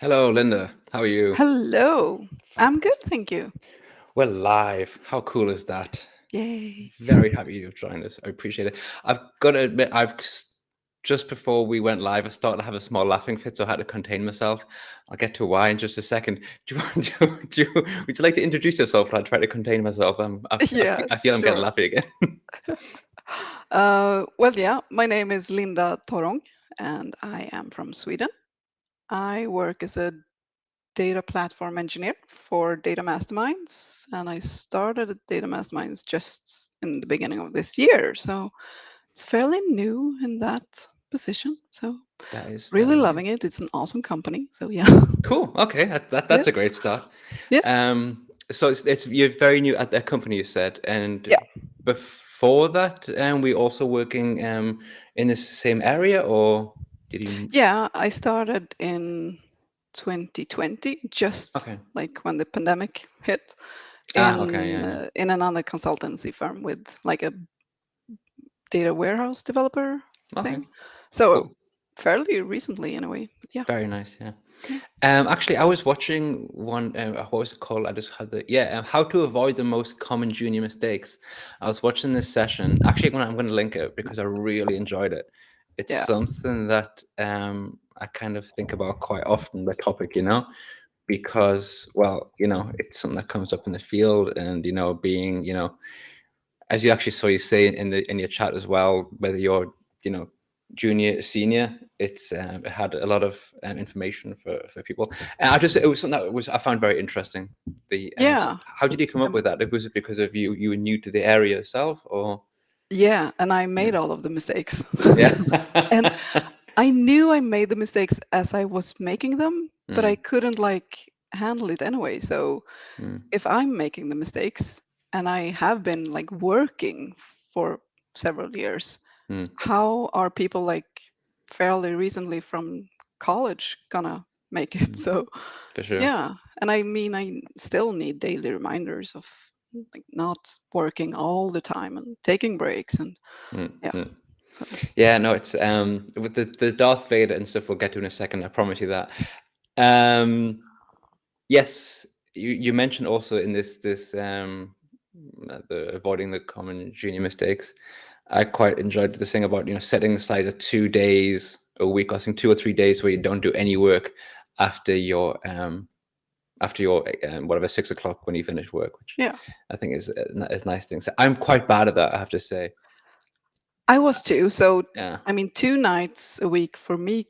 Hello, Linda. How are you? Hello. I'm good, Fantastic. thank you. We're live. How cool is that? Yay. Very happy you've joined us. I appreciate it. I've got to admit, just before we went live, I started to have a small laughing fit, so I had to contain myself. I'll get to why in just a second. Do you, want- would you like to introduce yourself while I try to contain myself? Yeah, I feel I'm getting sure. laughy again. Well, my name is Linda Torrång and I am from Sweden. I work as a data platform engineer for Data Masterminds, and I started at Data Masterminds just in the beginning of this year. So it's fairly new in that position. So That is really fairly new. loving it. It's an awesome company. So yeah. Cool. Okay, Yeah. that's a great start. Yeah. So it's you're very new at that company, you said, and Yeah. before that, we also working in the same area, or did you? Yeah, I started in 2020, just Okay. like when the pandemic hit, Okay. Yeah. Yeah. in another consultancy firm with like a data warehouse developer Okay. thing. So Cool. fairly recently in a way. But yeah. Very nice. Yeah. Yeah. Actually, I was watching one. What was it called? I just had the How to avoid the most common junior mistakes. I was watching this session. Actually, I'm going to link it because I really enjoyed it. It's Yeah. something that I kind of think about quite often. The topic, because well, it's something that comes up in the field, and being, as you actually saw you say in your chat as well, whether you're junior, senior, it had a lot of information for people. And it was something that was I found very interesting. So Yeah. how did you come up Um, with that? Was it because of you were new to the area yourself, or yeah. And I yeah, made all of the mistakes. yeah. And I knew I made the mistakes as I was making them, but I Mm, couldn't like handle it anyway. So mm, if I'm making the mistakes and I have been like working for several years, mm, how are people like fairly recently from college gonna make it? mm, So for sure. yeah, and I mean, I still need daily reminders of like not working all the time and taking breaks and Mm, yeah. mm. So Yeah, no, it's with the Darth Vader and stuff we'll get to in a second, I promise you that. Um yes, you mentioned also in the avoiding the common junior mistakes. I quite enjoyed this thing about setting aside 2 days a week, I think 2 or 3 days where you don't do any work after your whatever 6 o'clock when you finish work, which yeah, I think is nice thing. So I'm quite bad at that, I have to say. I was too. So Yeah. I mean, 2 nights a week for me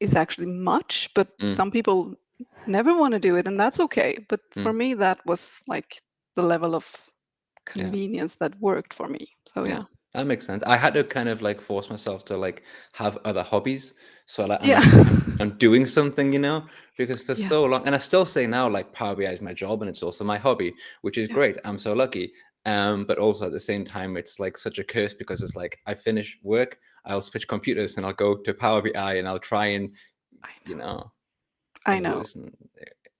is actually much, but Mm, some people never want to do it, and that's okay. But for mm, me, that was like the level of yeah. convenience that worked for me. So Yeah, yeah. that makes sense. I had to kind of like force myself to like have other hobbies. So like Yeah. I'm doing something, because for Yeah. so long, and I still say now like Power BI is my job and it's also my hobby, which is Yeah. great. I'm so lucky. But also at the same time, it's like such a curse because it's like I finish work, I'll switch computers and I'll go to Power BI and I'll try and, I you know. know, I it know. wasn't,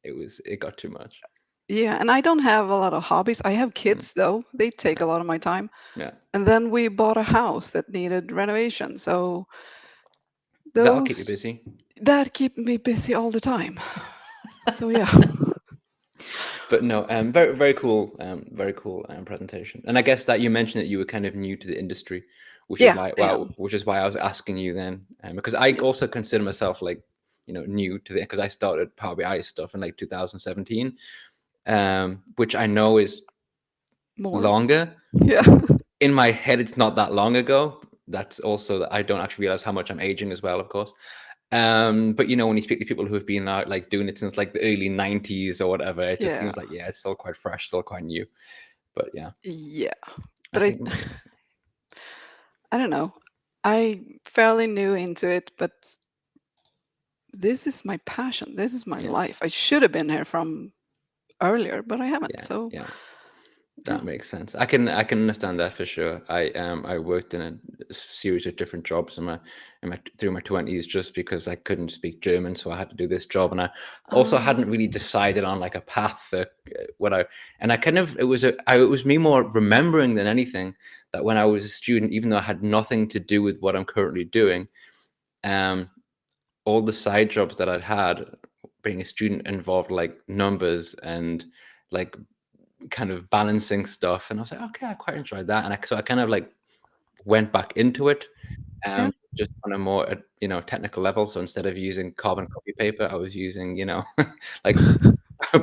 it got too much. Yeah, and I don't have a lot of hobbies. I have Mm, kids though. They take a yeah, lot of my time. yeah. And then we bought a house that needed renovation. So That'll keep you those busy. that keep me busy all the time. So yeah. But no, very cool presentation. And I guess that you mentioned that you were kind of new to the industry, which is Yeah, why, I am. which is why I was asking you then, because I Yeah. also consider myself like, new to the, because I started Power BI stuff in like 2017, which I know is More. longer. Yeah. In my head, it's not that long ago. That's also that I don't actually realize how much I'm aging as well, of course. But when you speak to people who have been out like doing it since like the early 90s or whatever, it just Yeah. seems like it's still quite fresh, still quite new. But yeah, Yeah. I But I think it makes I don't know. I fairly new into it, but this is my passion. This is my yeah, life. I should have been here from earlier, but I haven't. yeah, So yeah. yeah. That makes sense. I can understand that for sure. I worked in a series of different jobs in my through my 20s just because I couldn't speak German, so I had to do this job, and I also Uh, hadn't really decided on like a path that what I and I kind of it was me more remembering than anything that when I was a student, even though I had nothing to do with what I'm currently doing, um, all the side jobs that I'd had being a student involved like numbers and like kind of balancing stuff, and I was like, okay, I quite enjoyed that, and so I kind of like went back into it, Yeah. just on a more technical level. So instead of using carbon copy paper, I was using like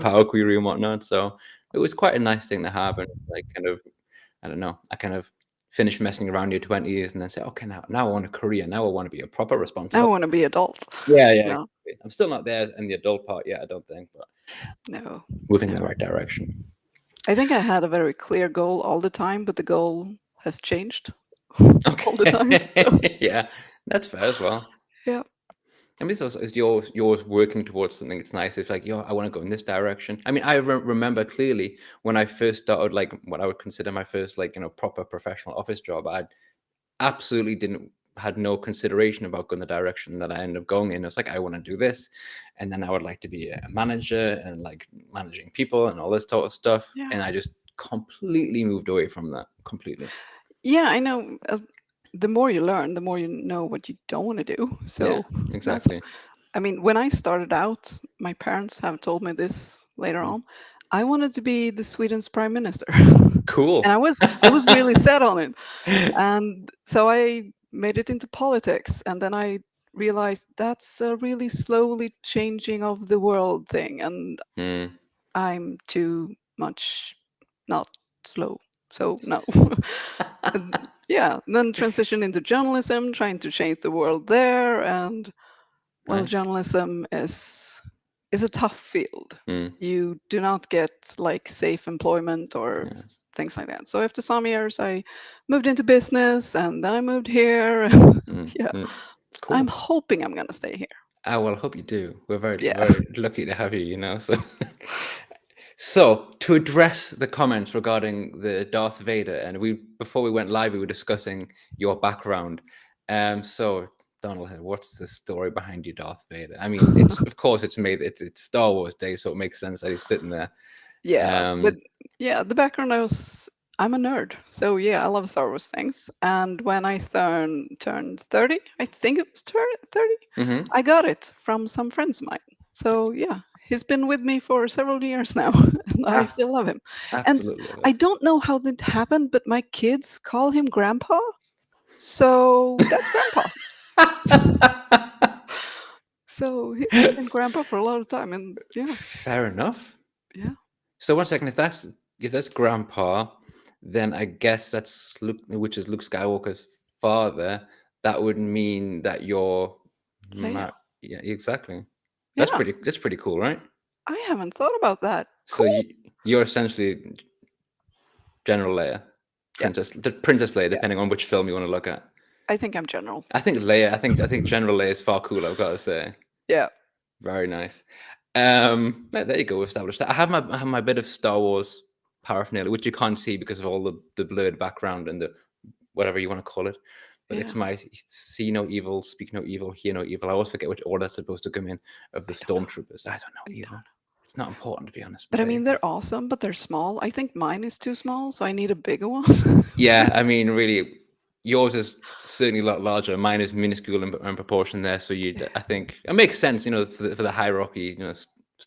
Power Query and whatnot. So it was quite a nice thing to have, and like kind of I don't know, I kind of finished messing around your 20s and then say, okay, now I want a career. Now I want to be a proper I responsible. want to be adult. Yeah. No, Exactly. I'm still not there in the adult part yet, I don't think, but no, moving in the no. right direction. I think I had a very clear goal all the time, but the goal has changed all the time. So Okay. Yeah, that's fair as well. yeah, I mean, it's also, is yours working towards something. It's nice. It's like, I want to go in this direction. I mean, I remember clearly when I first started, like what I would consider my first, like, proper professional office job. I absolutely had no consideration about going the direction that I ended up going in. It's like, I want to do this, and then I would like to be a manager and like managing people and all this sort of stuff. yeah, And I just completely moved away from that completely. yeah. I know. The more you learn, the more you know what you don't want to do. Yeah, So that's. exactly. I mean, when I started out, my parents have told me this later Mm. on. I wanted to be the Sweden's prime minister, and Cool. I was really set on it. And so I made it into politics, and then I realized that's a really slowly changing of the world thing, and Mm. I'm too much not slow. So no. And yeah, then transition into journalism, trying to change the world there, and well, Nice. journalism is a tough field. Mm. You do not get like safe employment or Yeah. things like that. So after some years, I moved into business, and then I moved here. And Mm. yeah, Mm. I'm Cool. hoping I'm gonna stay here. I will hope you do. We're very, Yeah, very lucky to have you, so. So to address the comments regarding the Darth Vader, and before we went live, we were discussing your background. So Donald, what's the story behind your Darth Vader? I mean, it's of course it's Star Wars Day, so it makes sense that he's sitting there. yeah, but Um, yeah, the background I'm a nerd, so yeah, I love Star Wars things. And when I turned 30, I think it was 30, mhm. I got it from some friends of mine. So yeah, he's been with me for several years now, and I Ah, still love him. And absolutely love I it. don't know how that happened, but my kids call him Grandpa, so that's Grandpa. So he's been Grandpa for a lot of time, and yeah, Fair enough. yeah, So one second, if that's Grandpa, then I guess that's Luke, which is Luke Skywalker's father. That would mean that you're, Leia. yeah, exactly. Yeah, That's pretty cool, right? I haven't thought about that. So Cool. you're essentially General Leia, Yeah, Princess Leia, yeah. depending on which film you want to look at. I think I'm general. I think Leia. I think General Leia is far cooler. I've got to say. Yeah, Very nice. There you go. We've established that. I have my bit of Star Wars paraphernalia, which you can't see because of all the blurred background and the whatever you want to call it. But yeah. it's my see no evil, speak no evil, hear no evil. I always forget which order it's supposed to come in of the I don't know. stormtroopers. I don't know I don't either. know. It's not important to be honest. But But I there you mean, go. they're awesome, but they're small. I think mine is too small, so I need a bigger one. Yeah, I mean, really, yours is certainly a lot larger. Mine is minuscule in proportion there. So Yeah, I think it makes sense, for the hierarchy, yeah,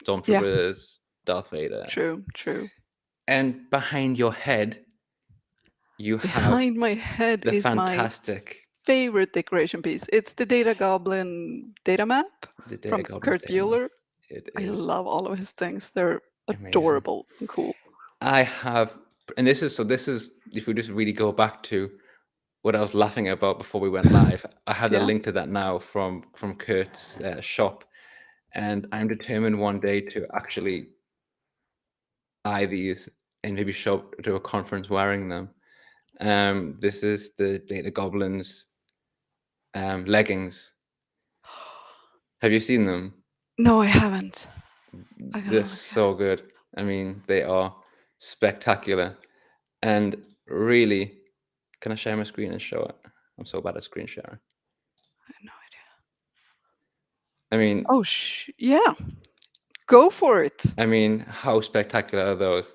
stormtroopers, Darth Vader. true, true. And behind your head, you have Behind my head the is my fantastic favorite decoration piece. It's the Data Goblin data map the Data from Goblins Kurt data map. Bueller. It I is love all of his things. They're amazing. adorable and cool. I have, and this is if we just really go back to what I was laughing about before we went live. I have the Yeah. link to that now from Kurt's shop, and I'm determined one day to actually buy these and maybe show up to a conference wearing them. This is the Data Goblins leggings. Have you seen them? No, I haven't. I They're gotta look at so good. I mean, they are spectacular. And really, can I share my screen and show it? I'm so bad at screen sharing. I have no idea. I mean, Oh, yeah. Go for it. how spectacular are those?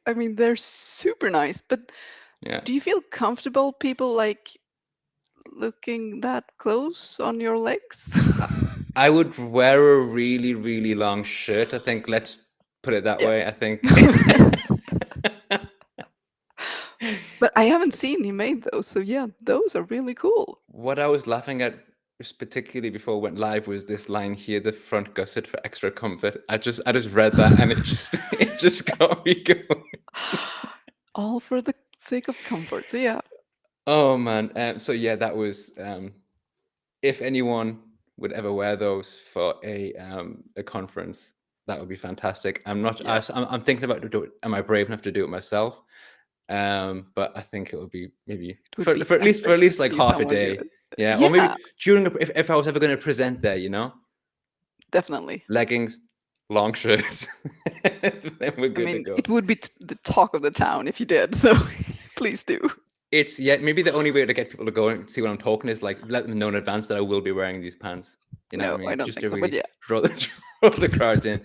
I mean, they're super nice, but Yeah. do you feel comfortable people like looking that close on your legs? I would wear a really, really long shirt. I think, let's put it that Yeah. way. I think. But I haven't seen he made those, so yeah, those are really cool. What I was laughing at, particularly before it went live, was this line here: "The front gusset for extra comfort." I just read that, and it just got me going. All for the sake of comfort. So yeah, Oh man. So yeah, that was. If anyone would ever wear those for a conference, that would be fantastic. I'm not. yeah, I'm thinking about to do it. Am I brave enough to do it myself? But I think it would be maybe it would be for at epic to least like see half a someone do day. it. Yeah, or maybe Yeah, during if I was ever going to present there, definitely. leggings, long shirt, then we're I good to mean, go. it would be the talk of the town if you did. So please do. It's maybe the only way to get people to go and see what I'm talking is like let them know in advance that I will be wearing these pants. You know what I No, I mean? don't Just think to so. But really yeah, draw the crowd in.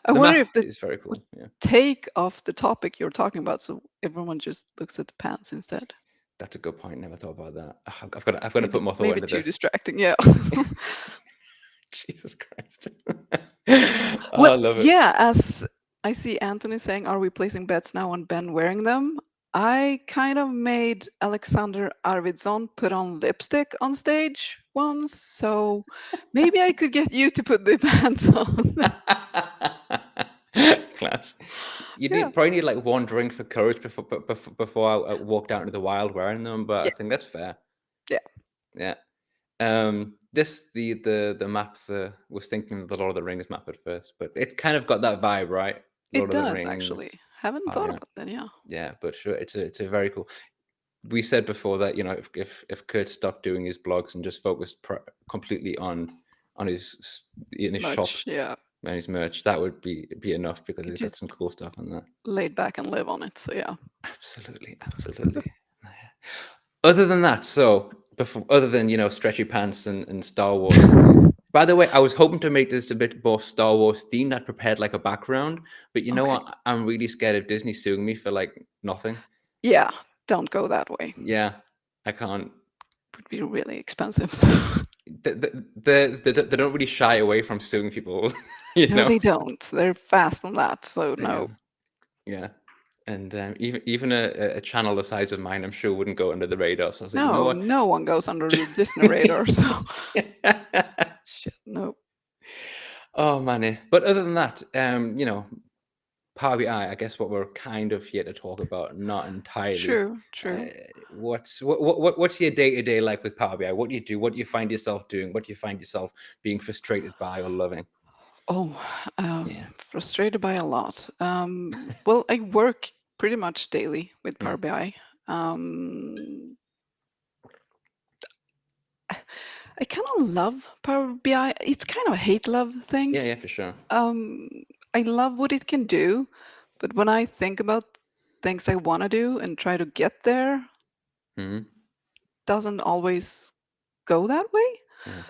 I The wonder map if the is very would cool. Yeah, take off the topic you're talking about, so everyone just looks at the pants instead. that's a good point. Never thought about that. I've got to put more thought Maybe into too this. distracting. Yeah. Jesus Christ. Oh, Well, I love it. yeah, as I see Anthony saying, are we placing bets now on Ben wearing them? I kind of made Alexander Arvidsson put on lipstick on stage once, so maybe I could get you to put the pants on. Class. You Yeah. probably need like one drink for courage before I walked out into the wild wearing them, but I Yeah. think that's fair. Yeah. Yeah. This the map was thinking of the Lord of the Rings map at first, but it's kind of got that vibe, right? It Lord of the does actually. Rings. Haven't Oh thought yeah, about that. Yeah. yeah, but sure, it's a very cool. We said before that if Kurt stopped doing his blogs and just focused completely on his in his shop Much. Yeah. and his merch, that would be enough because Could he's got just some cool stuff on that. lay back and live on it. So yeah. Absolutely, absolutely. Other than that, so other than stretchy pants and Star Wars. By the way, I was hoping to make this a bit more Star Wars themed. I prepared like a background, but you know Okay. what? I'm really scared of Disney suing me for like nothing. Yeah. Don't go that way. Yeah, I can't. Would be really expensive. So. They don't really shy away from suing people, No, they so don't. They're fast on that. So they no. yeah. And even a channel the size of mine, I'm sure wouldn't go under the radar. So I was like, you know No, what? no one goes under the Disney radar. So shit, no. Oh man. But other than that, Power BI, I guess what we're kind of here to talk about, not entirely. True, true. What's your day-to-day like with Power BI? What do you do? What do you find yourself doing? What do you find yourself being frustrated by or loving? Oh, Yeah. frustrated by a lot. Well, I work pretty much daily with Power Mm. BI. Um, I kind of love Power BI. It's kind of a hate-love thing. Yeah, for sure. Um, I love what it can do, but when I think about things I want to do and try to get there, Hmm. doesn't always go that way. Yeah.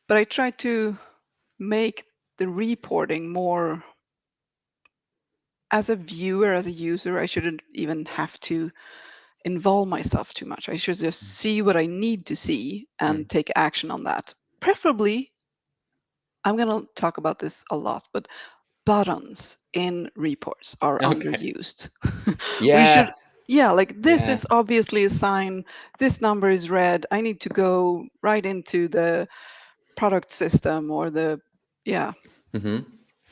But I try to make the reporting more as a viewer, as a user. I shouldn't even have to involve myself too much. I should just see what I need to see Mm. and take action on that. Preferably, I'm going to talk about this a lot, but buttons in reports are Okay. underused. We should, Yeah. yeah, like this Yeah. is obviously a sign, this number is red. I need to go right into the product system or yeah, Hmm.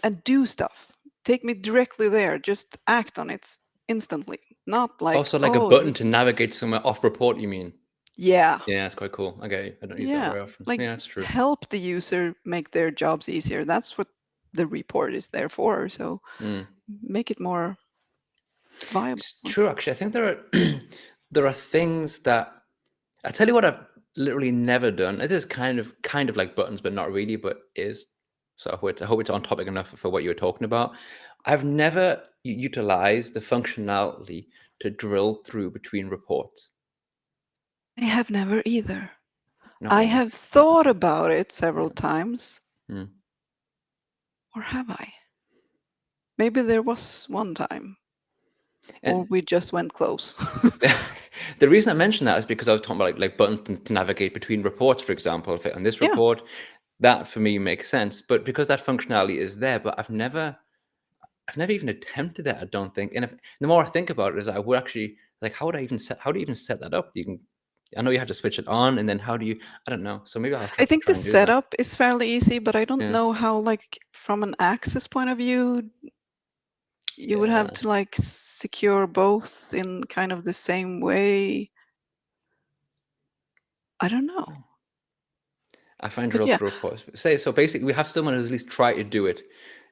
and do stuff. Take me directly there. Just act on it instantly. Not like, Also, like a oh, button to navigate somewhere off report, you mean? yeah, Yeah, it's quite cool. Okay, I don't use that yeah, very often. like Yeah, that's true. help the user make their jobs easier. That's what the report is there for. So Mm. make it more viable. It's true, actually. I think there are there are things that I tell you what I've literally never done. It is kind of like buttons, but not really, but is. So I hope it's on topic enough for what you were talking about. I've never utilized the functionality to drill through between reports. I have never either. Not I have once. thought about it several Yeah. times, Mm. or have I? Maybe there was one time, or And we just went close. the reason I mention that is because I was talking about like buttons to navigate between reports, for example. If on this Yeah, report, that for me makes sense. But because that functionality is there, but I've never even attempted it, I don't think. And if the more I think about it, is I would actually like, how do you even set that up? You can, I know you have to switch it on, and then how do you? I don't know. So maybe I'll I have to think try the and do that. setup is fairly easy, but I don't Yeah, know how, like, from an access point of view, you would have yeah. to like secure both in kind of the same way. I don't know. I find But drill yeah, through reports. Say so. Basically, we have someone who's at least tried to do it,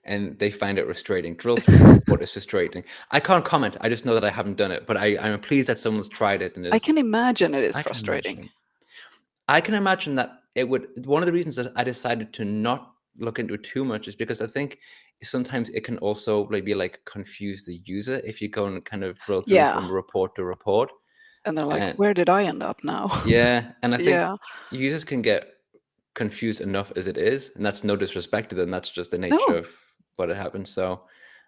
and they find it frustrating. Drill through report is frustrating. I can't comment. I just know that I haven't done it, but I'm pleased that someone's tried it and I can is. imagine it is I can frustrating. imagine. I can imagine that it would. One of the reasons that I decided to not look into it too much is because I think sometimes it can also maybe like confuse the user if you go and kind of drill through Yeah. from report to report. And they're like, And where did I end up now? yeah, and I think Yeah. users can get confused enough as it is, and that's no disrespect to them. That's just the nature No. of what had happened. So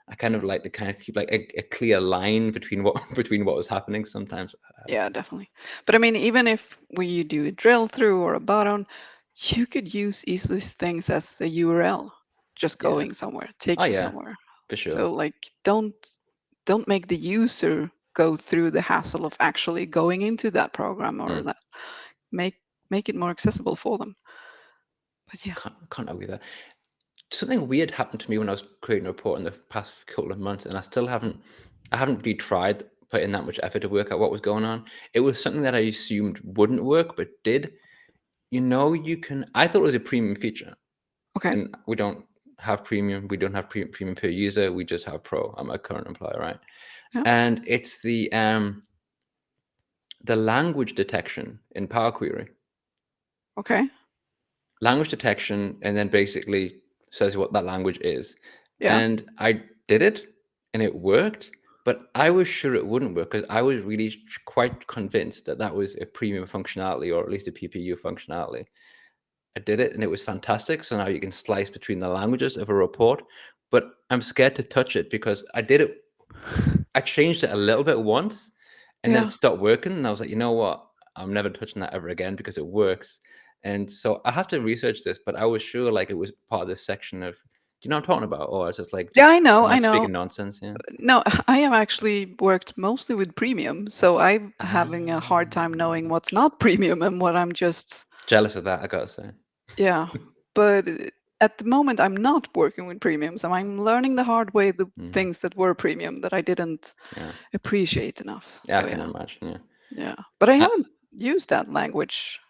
I kind of like to kind of keep like a clear line between what between what was happening. Sometimes I don't Yeah, know. definitely. But I mean, even if we do a drill through or a button, you could use easily things as a URL, just Yeah. going somewhere, Oh take you yeah, somewhere. for sure. So like, don't make the user go through the hassle of actually going into that program or Mm. that. Make make it more accessible for them. But yeah. Can't argue that. Something weird happened to me when I was creating a report in the past couple of months, and I haven't really tried putting that much effort to work out what was going on. It was something that I assumed wouldn't work, but did. You know, you can. I thought it was a premium feature, Okay. and we don't have premium. We don't have premium per user. We just have pro. I'm a current employer, right? Yeah. And it's the language detection in Power Query. Okay. Language detection, and then basically says what that language is. Yeah. And I did it, and it worked, but I was sure it wouldn't work because I was really quite convinced that that was a premium functionality, or at least a PPU functionality. I did it, and it was fantastic. So now you can slice between the languages of a report, but I'm scared to touch it because I did it. I changed it a little bit once, and then Yeah. it stopped working. And I was like, you know what? I'm never touching that ever again because it works. And so I have to research this, but I was sure like it was part of this section of, do you know what I'm talking about? Or it's just like, Yeah, I just, know. am I I know. speaking nonsense? Yeah. No, I have actually worked mostly with premium, so I'm having a hard time knowing Ah, what's not premium and what I'm just, jealous of that, I gotta say. yeah. But at the moment, I'm not working with premium, so I'm learning the hard way the Mhm. things that were premium that I didn't Yeah. appreciate enough. Yeah, I So can yeah, imagine. Yeah. yeah. But I I, haven't used that language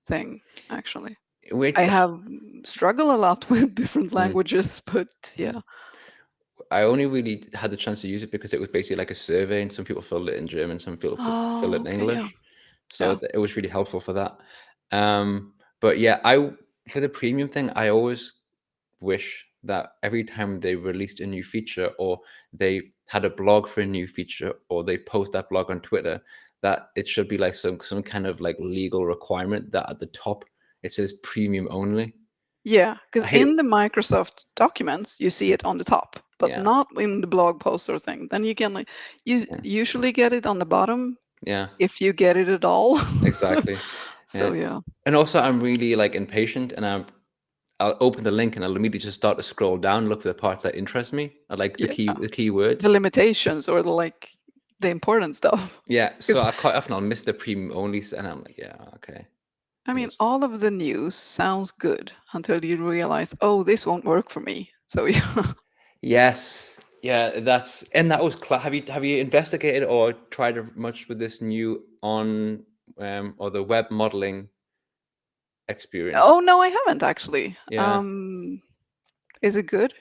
thing actually. I wait, have struggled a lot with different mm, languages, but mm. yeah. I only really had the chance to use it because it was basically like a survey, and some people filled it in German, some people filled Oh, it in okay, yeah, English. So yeah, it was really helpful for that. But yeah, I for the premium thing, I always wish that every time they released a new feature, or they had a blog for a new feature, or they post that blog on Twitter, that it should be like some kind of like legal requirement that at the top it says premium only. yeah. Because I hate it. in the Microsoft documents, you see it on the top, but Yeah, not in the blog post or thing. Then you can like, you yeah, usually get it on the bottom yeah, if you get it at all. exactly. So Yeah. yeah, And also, I'm really like impatient, and I'll open the link and I'll immediately just start to scroll down and look for the parts that interest me. I like yeah. the keywords. The limitations or the like the important stuff. Yeah, so Because I quite often I'll miss the premium only, and I'm like, yeah, okay. I And mean, it's all of the news sounds good until you realize, oh, this won't work for me. So yeah. yes, yeah, that was have you investigated or tried much with this new on or the web modeling experience? Oh no, I haven't actually. Yeah, Is it good?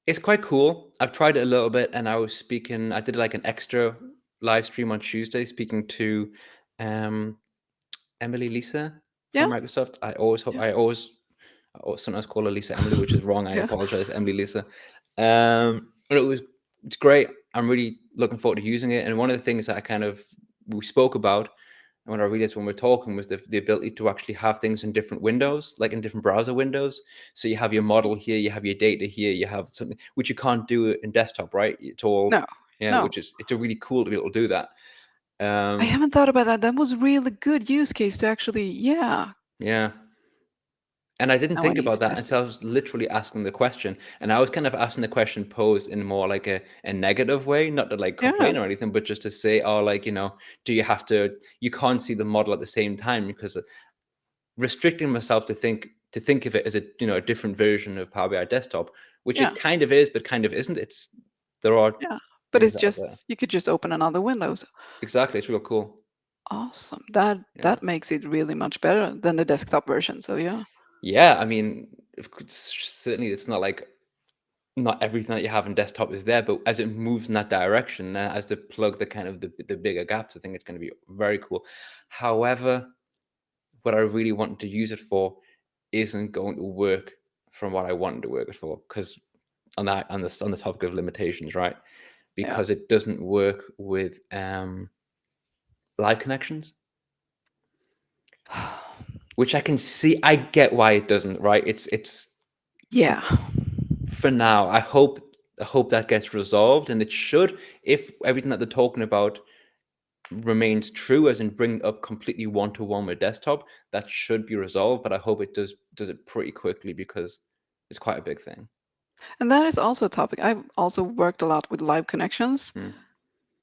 it's quite cool. I've tried it a little bit, and I did like an extra live stream on Tuesday speaking to um Emily Lisa from Yeah, Microsoft. yeah, I sometimes call her Lisa Emily, which is wrong. I yeah. apologize, Emily Lisa. But it's great. I'm really looking forward to using it. And one of the things that we spoke about, and what I realized when we're talking, was the ability to actually have things in different windows, like in different browser windows. So you have your model here, you have your data here, you have something which you can't do in desktop, right? It's all No, yeah, no. it's a really cool to be able to do that. I Um, haven't thought about that. That was really good use case to actually, yeah. yeah. And I didn't Now I think need about to that test until I it. was literally asking the question. And I was kind of asking the question posed in more like a negative way, not to like Yeah, complain or anything, but just to say, oh, like, do you have to, you can't see the model at the same time, because restricting myself to think of it as a different version of Power BI Desktop, which yeah, it kind of is, but kind of isn't. There are yeah. But things it's that are there. just you could just open another window. So Exactly. It's real cool. awesome. That Yeah. that makes it really much better than the desktop version. So yeah. Yeah. I mean, certainly it's not like not everything that you have in desktop is there, but as it moves in that direction, as they plug the kind of the bigger gaps, I think it's going to be very cool. However, what I really wanted to use it for isn't going to work from what I wanted to work it for, because on the topic of limitations, right? Yeah. Because it doesn't work with live connections, which I can see. I get why it doesn't, right? It's Yeah. for now. I hope that gets resolved, and it should, if everything that they're talking about remains true, as in bring up completely one-to-one with desktop, that should be resolved. But I hope it does it pretty quickly, because it's quite a big thing. And that is also a topic. I've also worked a lot with live connections. Hmm.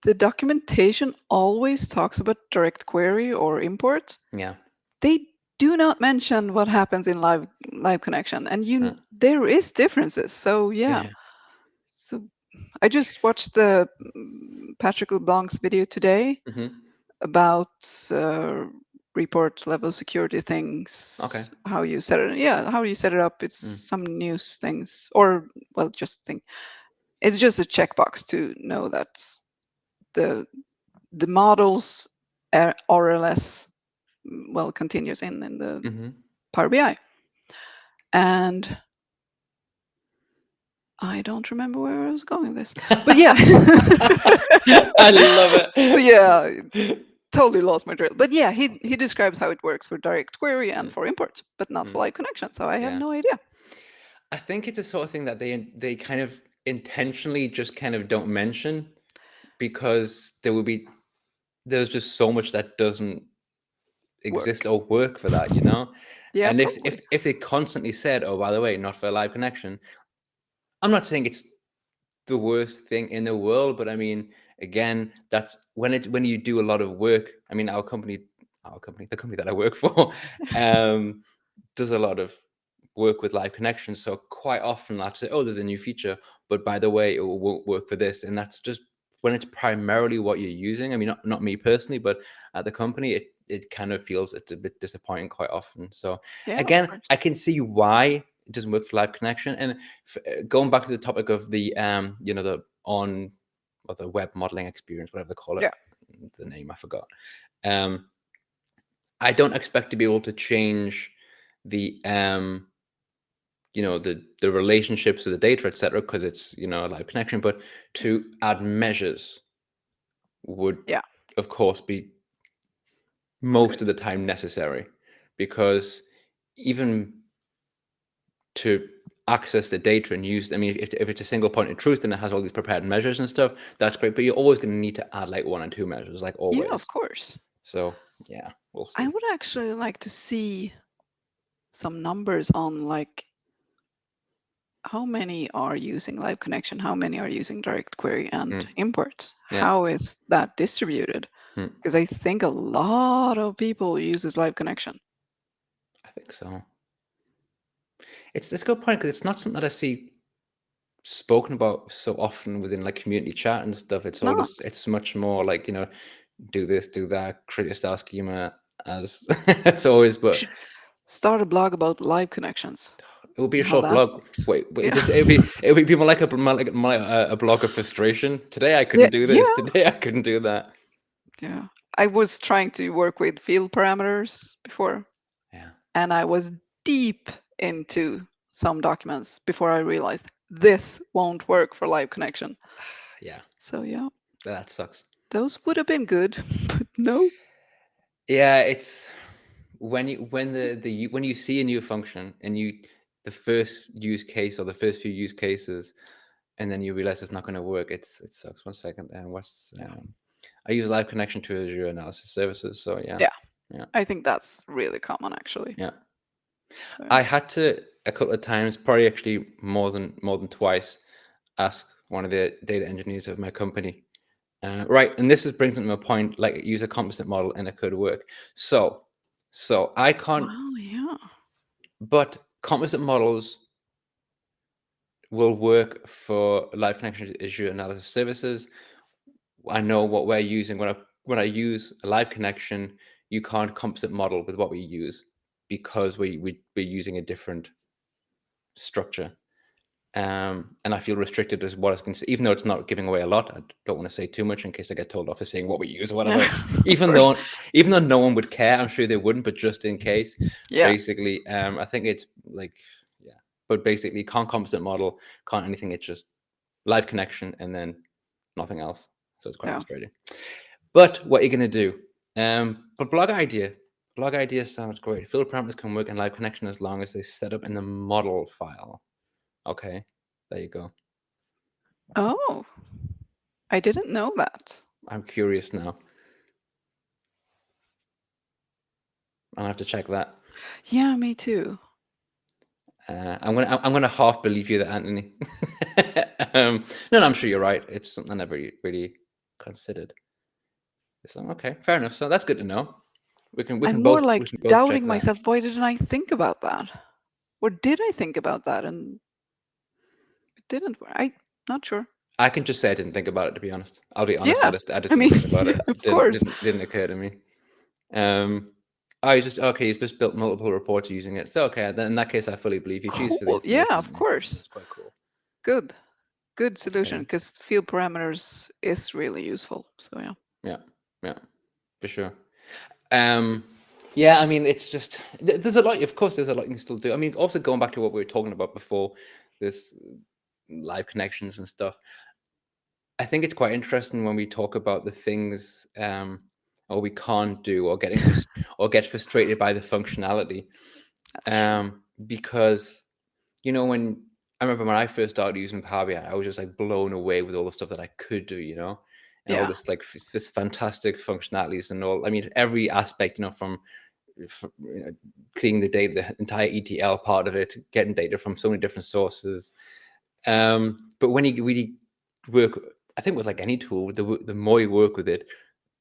The documentation always talks about direct query or import. Yeah. They do not mention what happens in live connection, and Yeah. there is differences. So yeah. Yeah. So I just watched the Patrick LeBlanc's video today Hmm. about report level security Okay. things, how you set it. Yeah, how you set it up. It's Mm. some news things, or well, just thing. It's just a checkbox to know that the the models are RLS well continuous in the Hmm. Power BI. And I don't remember where I was going with this, but yeah. I love So yeah, it. totally lost my trail. But yeah, he describes how it works for direct query and Mm, for import, but not for mm, live connection. So I have yeah. no idea. I think it's a sort of thing that they kind of intentionally just kind of don't mention, because there's just so much that doesn't Work. exist or work for that. Yeah, And if probably. if if they constantly said, oh, by the way, not for a live connection, I'm not saying it's the worst thing in the world, but I mean, again, that's when you do a lot of work. I mean, the company that I work for, um, does a lot of work with live connections. So quite often I have to say, oh, there's a new feature, but by the way, it won't work for this. And that's just when it's primarily what you're using. I mean, not me personally, but at the company, it kind of feels it's a bit disappointing quite often. So Yeah, of again, course. I can see why it doesn't work for live connection. And going back to the topic of the on or the web modeling experience, whatever they call it, Yeah, the name I forgot. Um, I don't expect to be able to change the the relationships to the data, etc., because it's a live connection. But to add measures would, yeah, of course, be most of the time necessary, because even to access the data and use, I mean, if it's a single point of truth and it has all these prepared measures and stuff, that's great. But you're always going to need to add like one or two measures, like yeah, of always. course. So yeah, we'll I see. would actually like to see some numbers on like how many are using live connection, how many are using direct query and Mm, import. yeah. How is that distributed? Mm, Because I think a lot of people uses live connection. I think so. It's a good point, because it's not something that I see spoken about so often within like community chat and stuff. It's not. It's much more like, do this, do that, create a star schema, as it's always. We But should start a blog about live connections it would be a and how short that blog. works. Wait, Yeah. it would be more like a blog of frustration. Today I Yeah, couldn't do this. yeah, Today I couldn't do that. yeah. I was trying to work with field parameters before, Yeah, and I was deep into some documents before I realized this won't work for live connection. yeah, So yeah, that sucks. those would have been good, but no. Yeah, it's when you see a new function, and the first use case or the first few use cases, and then you realize it's not going to work. It sucks. 1 second. And Yeah, I use live connection to Azure analysis services. So yeah, yeah. yeah, I think that's really common actually. yeah. So, I yeah. had to a couple of times, probably actually more than twice, ask one of the data engineers of my company. Right, and this brings me to a point, like use a composite model and it could work. So I can't, Wow, yeah. but composite models will work for live connection issue analysis services. I know what we're using when I use a live connection. You can't composite model with what we use because we're using a different structure. And I feel restricted as what I can say, even though it's not giving away a lot. I don't want to say too much in case I get told off for saying what we use or Yeah, whatever. of Even course. though even though no one would care, I'm sure they wouldn't, but just in case, Yeah, basically, I think it's like, yeah. But basically, can't composite model, can't anything. It's just live connection and then nothing else. So it's quite yeah. frustrating. But what are you gonna do? But blog idea sounds great. Field parameters can work in live connection as long as they set up in the model file. Okay, there you go. Oh, I didn't know that. I'm curious now. I'll have to check that. Yeah, me too. I'm gonna half believe you that, Anthony. No, I'm sure you're right. It's something I never really considered. So okay, fair enough. So that's good to know. We can I'm more we like can both check doubting that. myself. Why didn't I think about that? Or did I think about that and it didn't work? I'm not sure. I can just say I didn't think about it. To be honest, I'll be honest. I Yeah, just I didn't mean, think about yeah, it. of It didn't course. didn't didn't occur to me. Um, oh, he's just okay. He's just built multiple reports using it. So okay, then in that case, I fully believe you. Choose for the Cool. Yeah, information. of Yeah, course. that's quite cool. Good. Good solution Yeah, because field parameters is really useful. So yeah. yeah, yeah, for sure. Um, yeah, I mean, it's just there's a lot. Of course, there's a lot you can still do. I mean, also going back to what we were talking about before, this live connections and stuff. I think it's quite interesting when we talk about the things or we can't do or or get frustrated by the functionality. That's true. Because when I remember when I first started using Power BI, I was just like blown away with all the stuff that I could do, and all Yeah. this like this fantastic functionalities and all. I mean, every aspect, from cleaning the data, the entire ETL part of it, getting data from so many different sources. But when you really work, I think with like any tool, the more you work with it,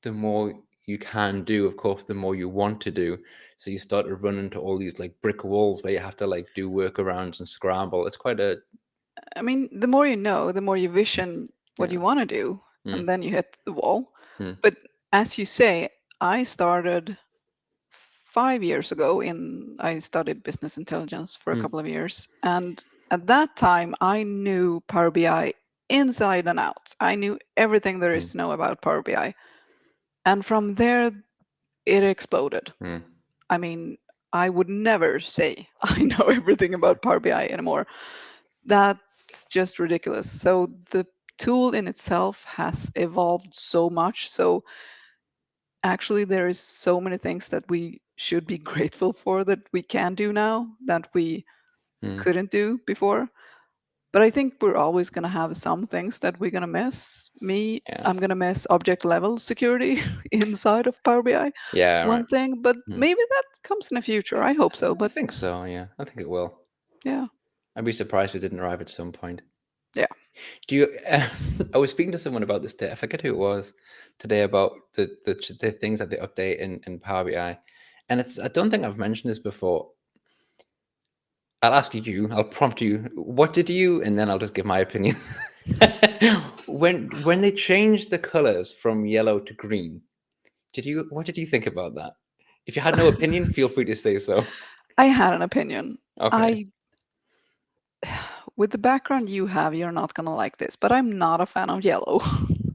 the more you can do. Of course, the more you want to do. So you start to run into all these like brick walls where you have to like do workarounds and scramble. It's quite a I mean, the more you know, the more you vision what yeah. you want to do, Mm, and then you hit the wall. mm, But as you say, I started 5 years ago I studied business intelligence for a mm, couple of years. And at that time, I knew Power BI inside and out. I knew everything there is mm, to know about Power BI. And from there, it exploded. mm, I mean, I would never say I know everything about Power BI anymore. That's just ridiculous. So the tool in itself has evolved so much. So actually, there is so many things that we should be grateful for that we can do now that we mm. couldn't do before. But I think we're always going to have some things that we're going to miss. Yeah. I'm going to miss object level security inside of Power BI. Yeah. One Right. thing, but Mm. maybe that comes in the future. I hope so. I But think so. Yeah. I think it will. yeah, I'd be surprised if it didn't arrive at some point. yeah. Do you? I was speaking to someone about this today. I forget who it was today about the things that they update in Power BI, and it's. I don't think I've mentioned this before. I'll ask you. I'll prompt you. What did you? And then I'll just give my opinion. When they changed the colors from yellow to green, what did you think about that? If you had no opinion, feel free to say so. I had an opinion. Okay. I, with the background you have, you're not going to like this, but I'm not a fan of yellow.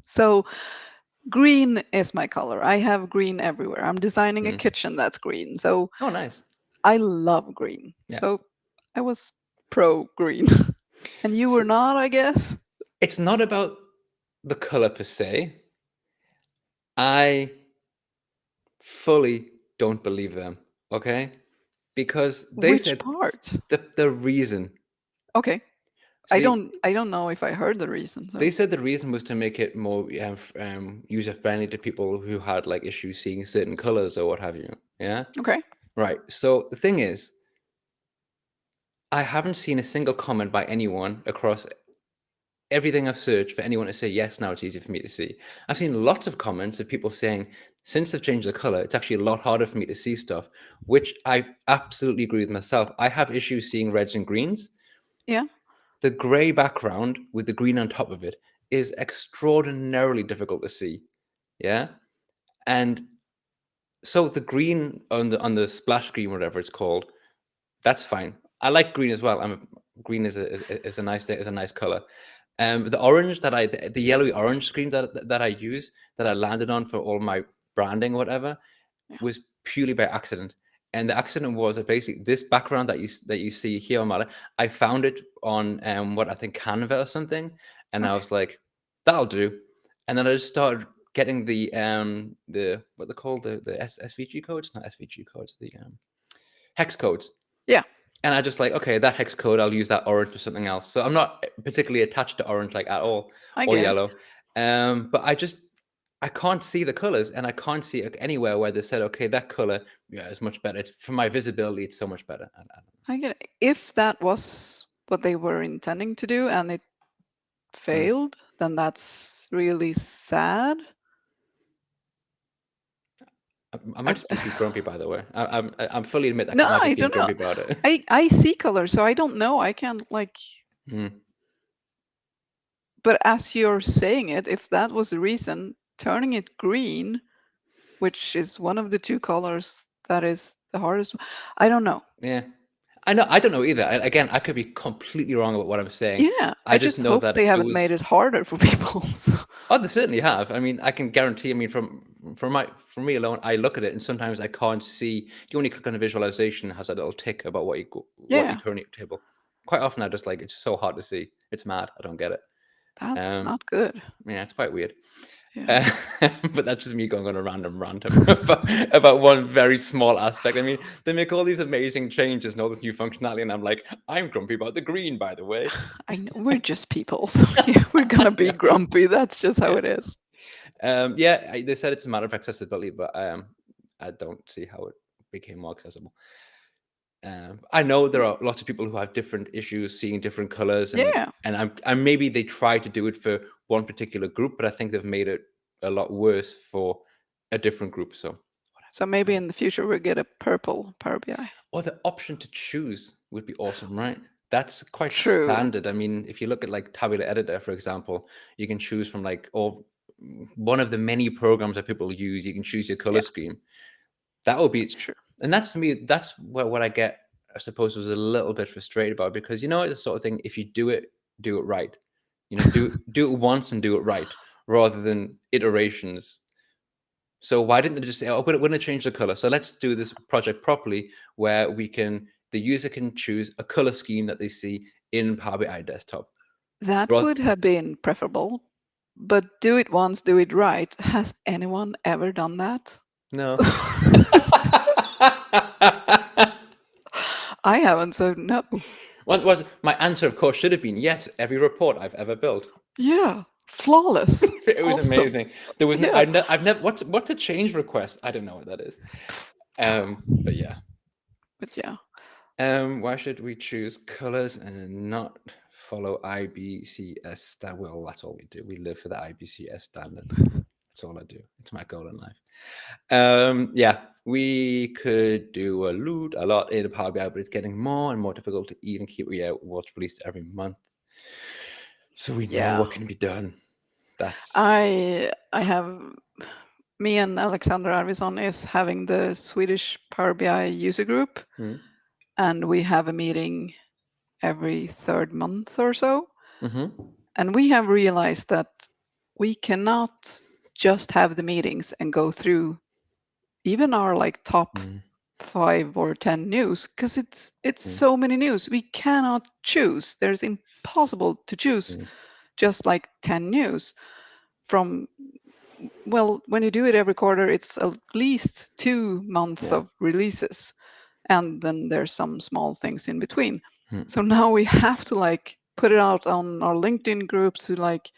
So green is my color. I have green everywhere. I'm designing a Mm. kitchen that's green. So Oh, nice. I love green. Yeah. So I was pro green. And you were So not, I guess? it's not about the color per se. I fully don't believe them. Okay, because they Which said part? the reason. Okay. See, I don't know if I heard the reason. they So said the reason was to make it more user friendly to people who had like issues seeing certain colors or what have you. Yeah. okay. Right. So the thing is, I haven't seen a single comment by anyone across everything I've searched for anyone to say, yes, now it's easy for me to see. I've seen lots of comments of people saying, since they've changed the color, it's actually a lot harder for me to see stuff, which I absolutely agree with myself. I have issues seeing reds and greens. Yeah. The gray background with the green on top of it is extraordinarily difficult to see. Yeah. And so the green on the splash screen, whatever it's called, that's fine. I like green as well. Green is a nice thing, is a nice color. The orange the yellowy orange screen that I use, that I landed on for all my branding or whatever, Yeah. was purely by accident. And the accident was that basically this background that you see here on my, I found it on what I think Canva or something, and I Okay. was like, that'll do. And then I just started getting the what they call the SVG codes, not SVG codes, the hex codes. Yeah. And I just like, okay, that hex code, I'll use that orange for something else. So I'm not particularly attached to orange like at all, I or get it. yellow. But I can't see the colors, and I can't see anywhere where they said, okay, that color, yeah, is much better. It's, for my visibility, it's so much better. I don't know. I get it. If that was what they were intending to do and it Mm. failed, then that's really sad. I might I, just be grumpy, by the way. I'm fully admit no, I might I just be don't know. grumpy about it. I see color, so I don't know. I can't like. Mm. But as you're saying it, if that was the reason, turning it green, which is one of the two colors that is the hardest, I don't know. Yeah. I know. I don't know either. Again, I could be completely wrong about what I'm saying. Yeah, I I just just know hope that they it haven't was. made it harder for people. So. Oh, they certainly have. I mean, I can guarantee. I mean, for me alone, I look at it and sometimes I can't see. You only click on a visualization, it has a little tick about what you Yeah, currently table. Quite often, I just like it's so hard to see. It's mad. I don't get it. that's Um, not good. yeah, it's quite weird. Yeah. Uh, but that's just me going on a random rant about one very small aspect. I mean, they make all these amazing changes and all this new functionality, and I'm like, I'm grumpy about the green, by the way. I know we're just people, so yeah, we're gonna be grumpy. That's just how Yeah. it is. They said it's a matter of accessibility, but I don't see how it became more accessible. I know there are lots of people who have different issues seeing different colors, Yeah. and maybe they try to do it for one particular group, but I think they've made it a lot worse for a different group. So, So maybe um, in the future we'll get a purple Power BI. or the option to choose would be awesome, right? That's quite True. standard. I mean, if you look at like Tabular Editor, for example, you can choose from like or one of the many programs that people use. You can choose your color Yeah, scheme. That would that's be, true. and that's for me. That's what I get. I suppose was a little bit frustrated about because it's the sort of thing. If you do it right. Do it once and do it right, rather than iterations. So why didn't they just say, "Oh, we're going to change the color"? So let's do this project properly, where the user can choose a color scheme that they see in Power BI Desktop. That Rather, would have been preferable, but do it once, do it right. Has anyone ever done that? no. So I haven't, so no. What was my answer? Of course, should have been yes. Every report I've ever built. Yeah, flawless. It was Awesome. amazing. There was Yeah. I've never what's a change request? I don't know what that is. But yeah. But yeah, Why should we choose colors and not follow IBCS well, that's all we do. We live for the IBCS standards. That's all I do. It's my goal in life. Yeah, we could do a lot in Power BI, but it's getting more and more difficult to even keep what's released every month. So we know yeah. what can be done. That's I have me and Alexander Arvidsson is having the Swedish Power BI user group, and we have a meeting every third month or so. And we have realized that we cannot just have the meetings and go through even our like top 5 or 10 news because it's so many news. We cannot choose. There's impossible to choose just like 10 news from, well, when you do it every quarter, it's at least 2 months of releases, and then there's some small things in between. So now we have to like put it out on our LinkedIn groups to like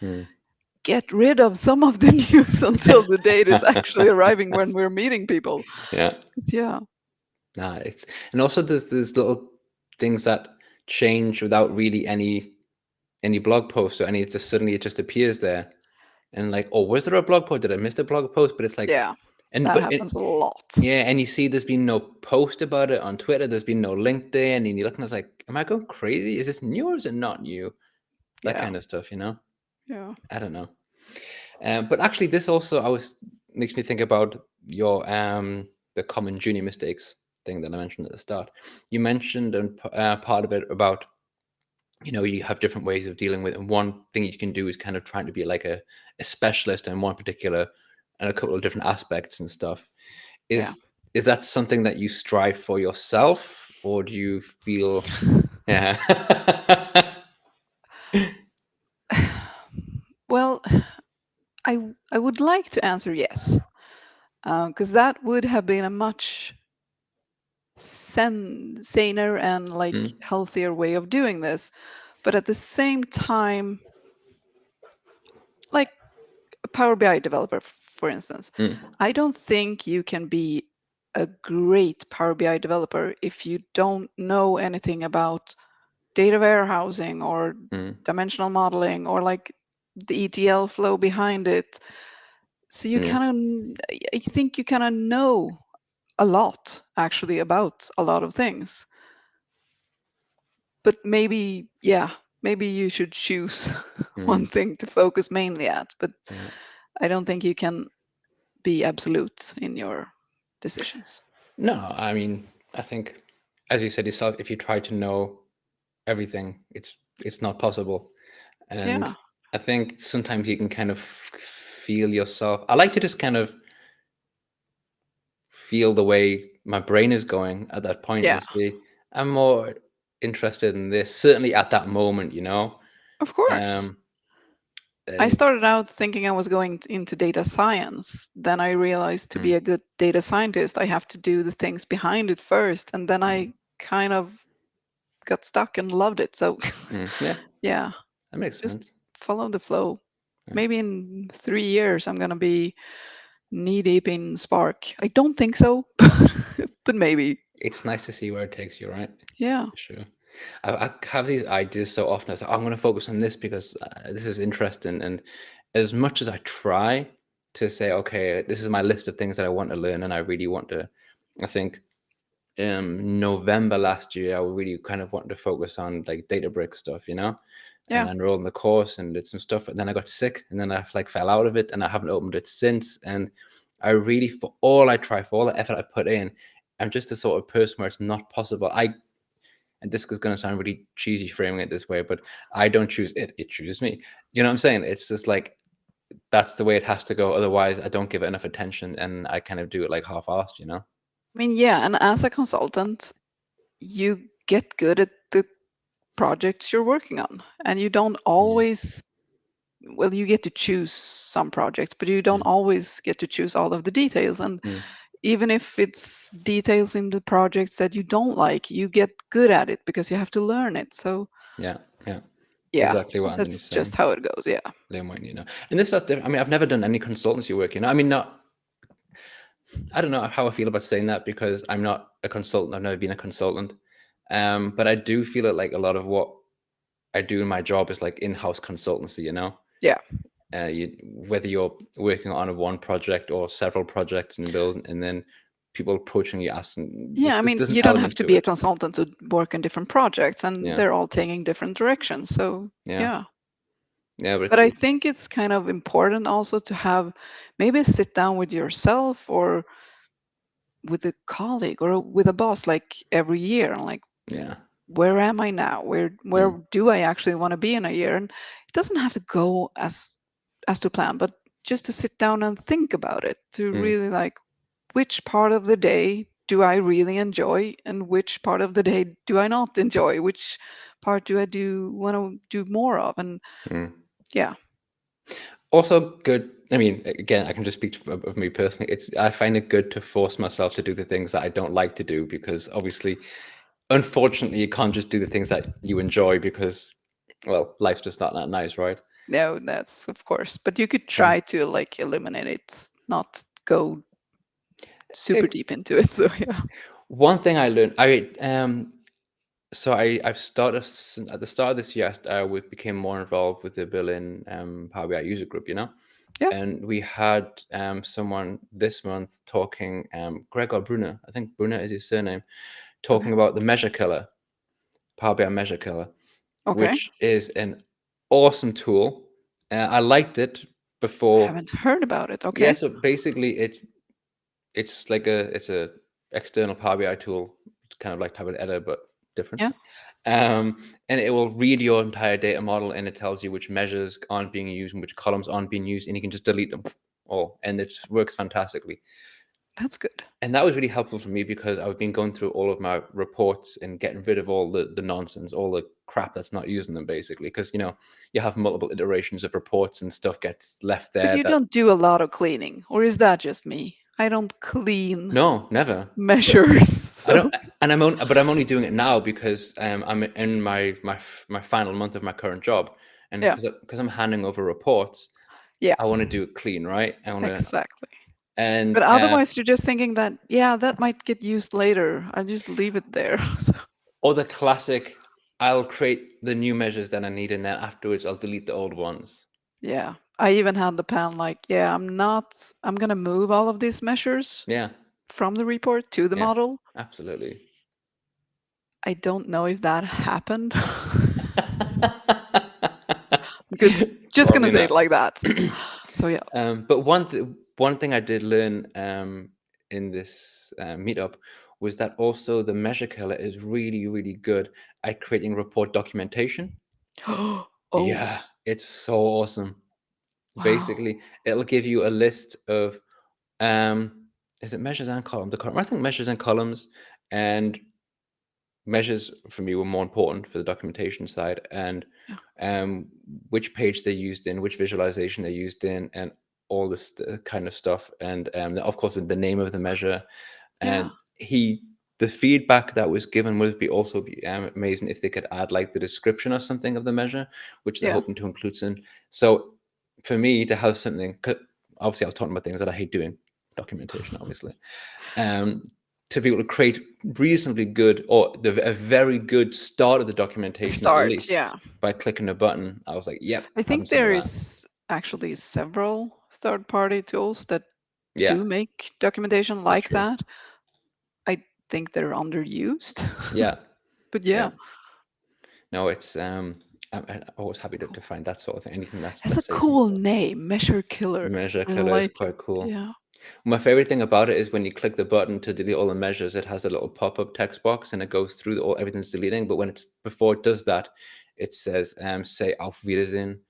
get rid of some of the news until the date is actually arriving when we're meeting people. Yeah. Yeah. Nah, and also there's little things that change without really any blog posts or any. It's just suddenly it just appears there, and like, oh, was there a blog post? Did I miss the blog post? But it's like, Yeah, and that but happens a lot. yeah, and you see, there's been no post about it on Twitter. There's been no LinkedIn, and you look and it's like, am I going crazy? Is this new or is it not new? That Yeah, kind of stuff, you know. yeah, I don't know. But actually, this also makes me think about your the common junior mistakes thing that I mentioned at the start. You mentioned and part of it about, you know, you have different ways of dealing with it. And one thing you can do is kind of trying to be like a specialist in one particular and a couple of different aspects and stuff. yeah. Is that something that you strive for yourself, or do you feel, yeah? Well, I would like to answer yes, because that would have been a much saner and like Mm, healthier way of doing this. But at the same time, like a Power BI developer, for instance, mm, I don't think you can be a great Power BI developer if you don't know anything about data warehousing or mm, dimensional modeling or like the ETL flow behind it. So you yeah, kind of, I think you kind of know a lot actually about a lot of things. But maybe, yeah, maybe you should choose one mm, thing to focus mainly at. But yeah. I don't think you can be absolute in your decisions. No, I mean, I think, as you said yourself, if you try to know everything, it's not possible. And Yeah, I think sometimes you can kind of feel yourself. I like to just kind of feel the way my brain is going at that point yeah, and see, I'm more interested in this, certainly at that moment, you know. of course. Um, I and started out thinking I was going into data science. Then I realized to be mm, a good data scientist, I have to do the things behind it first. And then mm, I kind of got stuck and loved it. So, yeah, yeah, that makes just sense. follow the flow. Yeah. Maybe in 3 years, I'm going to be knee deep in Spark. I don't think so, but maybe. It's nice to see where it takes you, right? Yeah, For sure. I have these ideas so often. I say, "Oh, I'm going to focus on this because this is interesting." And as much as I try to say, okay, this is my list of things that I want to learn and I really want to, I think November last year, I really kind of wanted to focus on like Databricks stuff, you know, and yeah. I enrolled in the course and did some stuff. And then I got sick and then I like fell out of it and I haven't opened it since. And I really, for all I try, for all the effort I put in, I'm just the sort of person where it's not possible. And this is going to sound really cheesy framing it this way, but I don't choose it, it chooses me. You know what I'm saying? It's just like, that's the way it has to go. Otherwise, I don't give it enough attention and I kind of do it like half-assed, you know? I mean, yeah, and as a consultant, you get good at the projects you're working on, and you don't Yeah. always, well, you get to choose some projects, but you don't Mm, always get to choose all of the details. And mm, even if it's details in the projects that you don't like, you get good at it because you have to learn it. So, yeah. Yeah. yeah, Exactly what Anthony's that's just saying. how it goes. Yeah. Learn what you know. And this, that's different. I mean, I've never done any consultancy work, you know. I mean, not, I don't know how I feel about saying that because I'm not a consultant. I've never been a consultant. But I do feel it like a lot of what I do in my job is like in-house consultancy, you know. Yeah. Whether you're working on a one project or several projects and building, and then people approaching you asking, Yeah, I mean, there's an you don't have element to to be a it. consultant to work in different projects, and Yeah, they're all taking different directions. So, yeah, yeah. yeah. But But I it's think it's kind of important also to have maybe a sit down with yourself or with a colleague or with a boss like every year and like, yeah, where am I now? Where mm, do I actually want to be in a year? And it doesn't have to go as to plan, but just to sit down and think about it, to mm, really like, which part of the day do I really enjoy and which part of the day do I not enjoy? Which part do I do want to do more of? And mm. yeah, Also good. I mean, again, I can just speak of me personally. I find it good to force myself to do the things that I don't like to do because obviously, unfortunately, you can't just do the things that you enjoy because, well, life's just not that nice, right? no, that's of course, but you could So, try to like eliminate it, not go super it, deep into it. So yeah. one thing I learned, I I've started at the start of this year. We became more involved with the Berlin Power BI user group, Yeah. and we had someone this month talking, Gregor Brunner, I think Brunner is his surname, Okay. talking about the measure killer, Power BI measure killer, Okay. which is an awesome tool. I liked it before. Haven't heard about it. Yeah, Okay. so basically it's a external Power BI tool, kind of like Tablet Editor but different. Yeah. And it will read your entire data model, and it tells you which measures aren't being used and which columns aren't being used, and you can just delete them all, and it works fantastically. That's good. And that was really helpful for me because I've been going through all of my reports and getting rid of all the nonsense, all the crap that's not using them, basically. Because you have multiple iterations of reports and stuff gets left But there you that don't do a lot of cleaning, or is that just me? I don't clean no, never. measures. I So don't, and I'm only doing it now because I'm in my final month of my current job, and yeah. because I'm handing over reports, Yeah, I want to do it clean, right? I want to, exactly. and But otherwise, you're just thinking that, yeah, that might get used later. I just leave it there. So, or the classic, I'll create the new measures that I need, and then afterwards I'll delete the old ones. yeah. I even had the pan like, yeah, I'm going to move all of these measures Yeah, from the report to the yeah, model. absolutely. I don't know if that happened. Just going to Probably say it not. like that. So, yeah. But one thing I did learn in this meetup was that also the measure killer is really, really good at creating report documentation. Oh, Yeah, it's so awesome. wow. Basically, it'll give you a list of um, is it measures and columns? I think measures and columns, and measures for me were more important for the documentation side, and Yeah. which page they used in, which visualization they used in, and all this kind of stuff, and of course the name of the measure. Yeah. And the feedback that was given would be also be amazing if they could add like the description or something of the measure, which they're Yeah. hoping to include soon. So for me to have something, 'cause obviously I was talking about things that I hate doing, documentation, obviously, um, to be able to create reasonably good or a very good start of the documentation at Start. least Yeah. by clicking a button. I was like, yep, I having think some of there that. is actually several third-party tools that Yeah, do make documentation that's like true. that. I think they're underused. Yeah, But yeah. yeah, No, it's I'm always happy to cool. find that sort of thing. Anything That's that a saves me. cool name, Measure Killer. Measure I killer is like it. quite cool. Yeah. My favorite thing about it is when you click the button to delete all the measures, it has a little pop-up text box and it goes through all everything's deleting. But when it's before it does that, it says say Auf Wiedersehen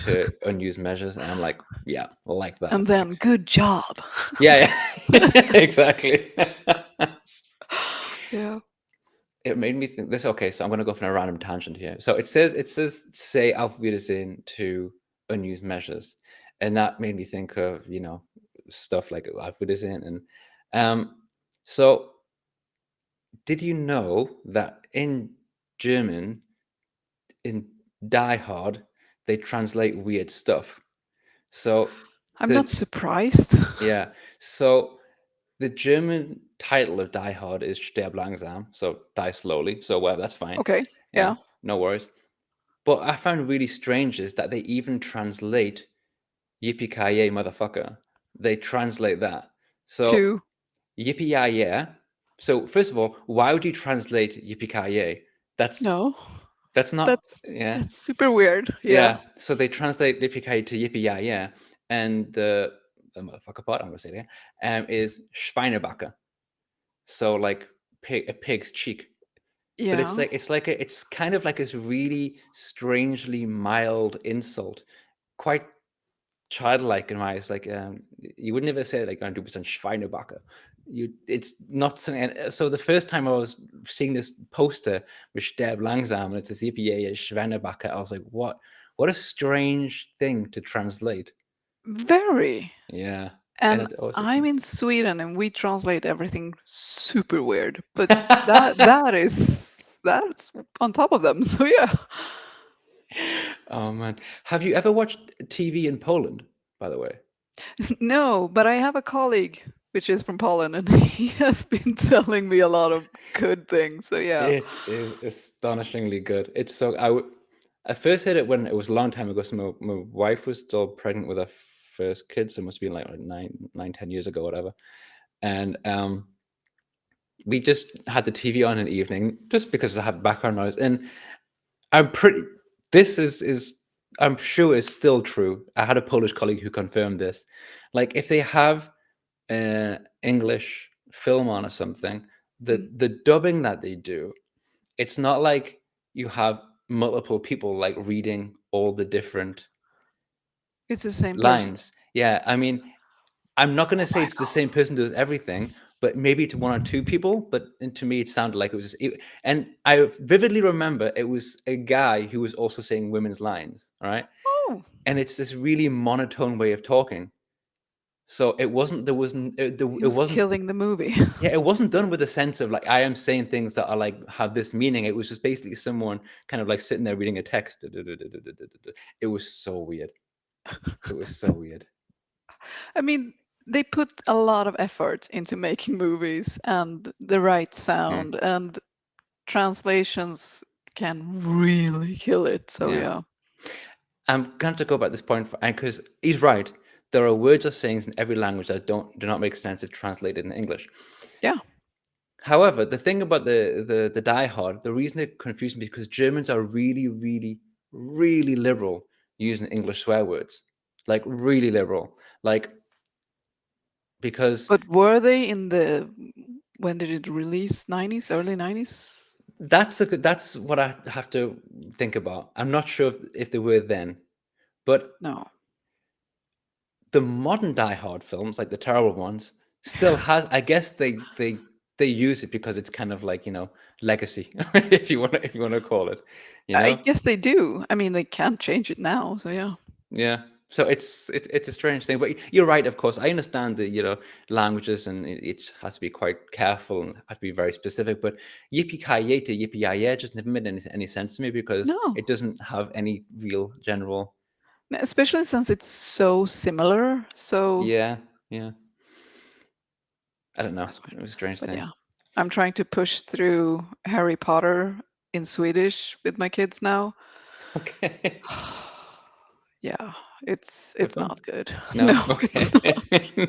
to unused measures, and I'm like, yeah, I like that And effect. then good job. Yeah, yeah, exactly. Yeah. It made me think this. Okay, so I'm gonna go for a random tangent here. So it says say Auf Wiedersehen to unused measures, and that made me think of stuff like Auf Wiedersehen, and so did you know that in German, in Die Hard, they translate weird stuff? So I'm not the surprised. yeah, so the German title of Die Hard is Sterb langsam, so die slowly. So well, that's fine. Okay. Yeah, Yeah. no worries. But I found really strange is that they even translate yippee ki yay motherfucker. They translate that. So Two. yippee yay. So first of all, why would you translate yippee ki yay? That's No. that's not That's yeah. that's super weird. Yeah. Yeah. So they translate yippee ki yay to yippee yay, and the motherfucker part I'm gonna say there is Schweinebacke. So like a pig's cheek. But Yeah. it's kind of like this really strangely mild insult, quite childlike in my eyes. Like you would never say like, "Du bist ein Schweinebacke." It's not something. And so the first time I was seeing this poster with "Sterb langsam" and it's a CPA Schweinebacke, I was like, "What? What a strange thing to translate." Very. Yeah, and And it always hits I'm me. in Sweden and we translate everything super weird. But that's on top of them. So yeah. Oh man, have you ever watched TV in Poland? By the way. No, but I have a colleague which is from Poland, and he has been telling me a lot of good things. So yeah. It is astonishingly good. It's so I first heard it when it was a long time ago. So my wife was still pregnant with her first kid, so it must have been like 10 years ago, whatever. And we just had the TV on in the evening just because I had background noise. And I'm pretty. This is I'm sure is still true. I had a Polish colleague who confirmed this. Like if they have English film on or something, the dubbing that they do, it's not like you have multiple people like reading all the different It's the same person. lines. Yeah, I mean, I'm not going to Oh say my it's the same person does everything, but maybe to one or two people. But to me, it sounded like it was. And I vividly remember it was a guy who was also saying women's lines. All right, God. Oh, and it's this really monotone way of talking. So it wasn't. There wasn't. he It was wasn't. killing the movie. Yeah, it wasn't done with a sense of like I am saying things that are like have this meaning. It was just basically someone kind of like sitting there reading a text. It was so weird. It was so weird. I mean, they put a lot of effort into making movies and the right Mm, sound, and translations can really kill it. So yeah. yeah. I'm going to go back this point because he's right. There are words or sayings in every language that do not make sense if translated in English. Yeah. However, the thing about the Die Hard, the reason it confused me is because Germans are really, really, really liberal using English swear words, like really liberal, like because But were they in the when did it release? 90s, early 90s? that's what I have to think about. I'm not sure if they were then, but No. the modern Die Hard films, like the terrible ones, still has. I guess they use it because it's kind of like legacy, if you want to call it, you I know. guess they do. I mean, they can't change it now. So yeah. Yeah. So it's a strange thing, but you're right. Of course, I understand the languages, and it has to be quite careful and has to be very specific. But yippee ki yay to yippee yay yeah just never made any sense to me because No. it doesn't have any real general. Especially since it's so similar. So Yeah, yeah. I don't know. that's weird. It was a strange But thing. yeah, I'm trying to push through Harry Potter in Swedish with my kids now. Okay. Yeah, Good it's fun? not good. No? No, it's Okay. not.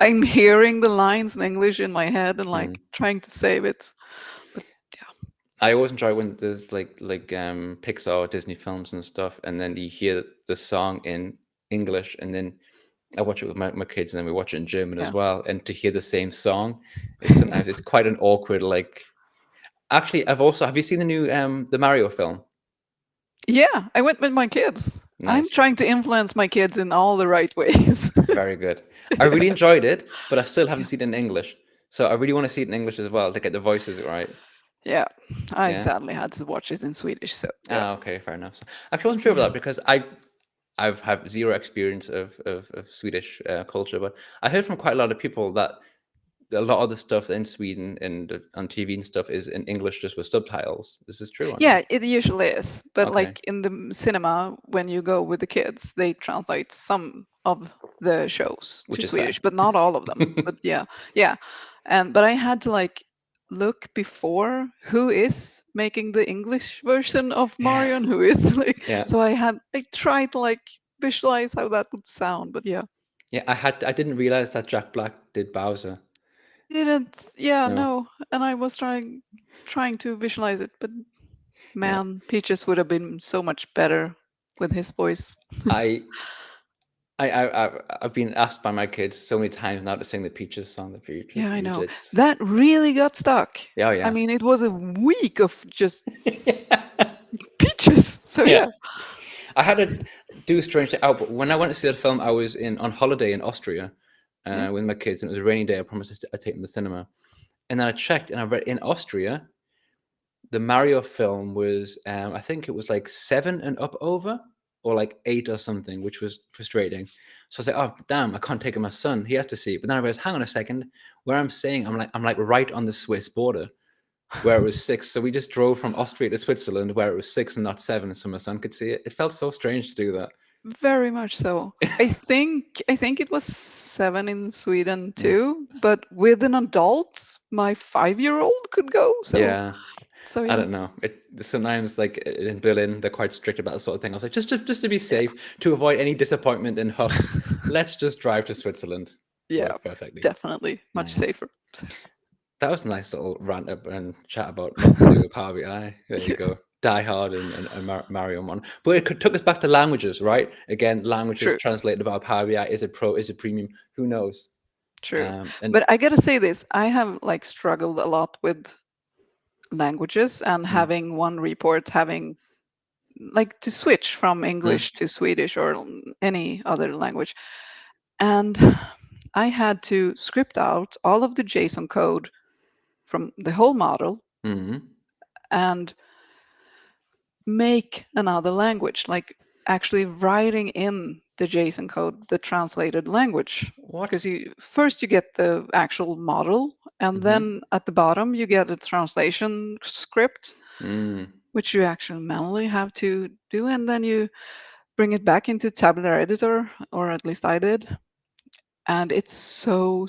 I'm hearing the lines in English in my head and Mm. like trying to save it. But yeah, I always enjoy when there's like Pixar or Disney films and stuff, and then you hear the song in English, and then I watch it with my kids, and then we watch it in German as yeah. well. And to hear the same song is sometimes it's quite an awkward like. Actually, have you seen the new the Mario film? Yeah, I went with my kids. I'm Nice. trying to influence my kids in all the right ways. Very good. I really enjoyed it, but I still haven't Yeah. seen it in English. So I really want to see it in English as well to get the voices right. Yeah, I Yeah. sadly had to watch it in Swedish. So yeah. Ah, okay, fair enough. So, actually, I wasn't sure about that because I've had zero experience of Swedish culture, but I heard from quite a lot of people that a lot of the stuff in Sweden and on TV and stuff is in English just with subtitles. Is this true or no? Yeah, it usually is. But Okay, like in the cinema, when you go with the kids, they translate some of the shows to which is fair. Swedish, but not all of them. But yeah, yeah. But I had to like look before who is making the English version of Yeah, Mario and who is like. yeah, So I tried to like visualize how that would sound, but yeah, yeah. I didn't realize that Jack Black did Bowser. didn't. Yeah, No, no. And I was trying to visualize it, but yeah. man, Peaches would have been so much better with his voice. I I've been asked by my kids so many times now to sing the Peaches song. The Peaches, Yeah, I know. Peaches. That really got stuck. Yeah, oh, I yeah. mean, it was a week of just Peaches. So Yeah. yeah. I had to do strange thing out, but when I went to see the film, I was on holiday in Austria Yeah. with my kids, and it was a rainy day. I promised I'd take them to the cinema, and then I checked, and I read in Austria, the Mario film was, I think it was like 7 and up over, or like 8 or something, which was frustrating. So I was like, oh damn, I can't take my son; he has to see it. But then I realized, hang on a second, where I'm staying, I'm like right on the Swiss border, where it was 6. So we just drove from Austria to Switzerland, where it was 6 and not 7, so my son could see it. It felt so strange to do that. very much so. I think it was 7 in Sweden Yeah. too, but with an adult, my 5-year-old could go. So Yeah. so I yeah, don't know. It sometimes like in Berlin they're quite strict about that sort of thing. I was like, just to be yeah, safe, to avoid any disappointment in Hucks, let's just drive to Switzerland. yeah, Worked perfectly. definitely much Yeah. safer. That was a nice little rant up and chat about nothing to do with Power BI. There you Yeah, go. Die Hard and Mario Mon. But it took us back to languages, right? Again, languages true, translated about Power BI. Is it pro? Is it premium? Who knows? true. And But I gotta say this, I have like struggled a lot with languages and mm, having one report having like to switch from mm, English to Swedish or any other language. And I had to script out all of the JSON code from the whole model mm. and make another language, like actually writing in the JSON code the translated language. What? Because you first you get the actual model, and Mm-hmm. then at the bottom you get a translation script, Mm, which you actually manually have to do, and then you bring it back into tabular editor, or at least I did. And it's so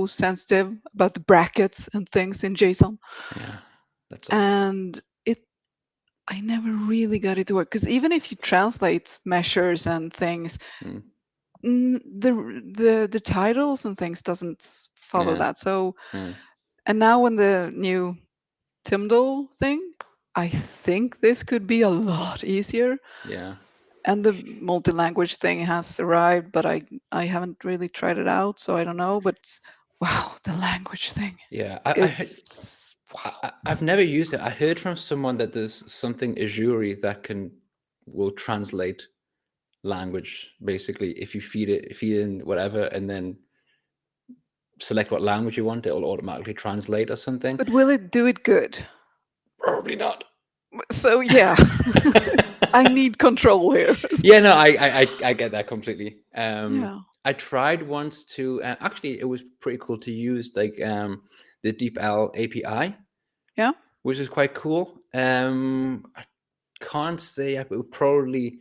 sensitive about the brackets and things in JSON. yeah, that's all. And I never really got it to work because even if you translate measures and things, Mm, the titles and things doesn't follow yeah, that. So, yeah, and now when the new Timdal thing, I think this could be a lot easier. yeah, And the multi-language thing has arrived, but I haven't really tried it out, so I don't know. But wow, the language thing, yeah. it's wow. I've never used it. I heard from someone that there's something Azuri that will translate language basically. If you feed in whatever, and then select what language you want, it'll automatically translate or something. But will it do it good? Probably not. So yeah, I need control here. Yeah, no, I get that completely. Yeah, I tried once to actually it was pretty cool to use like the DeepL API, yeah, which is quite cool. I can't say it would probably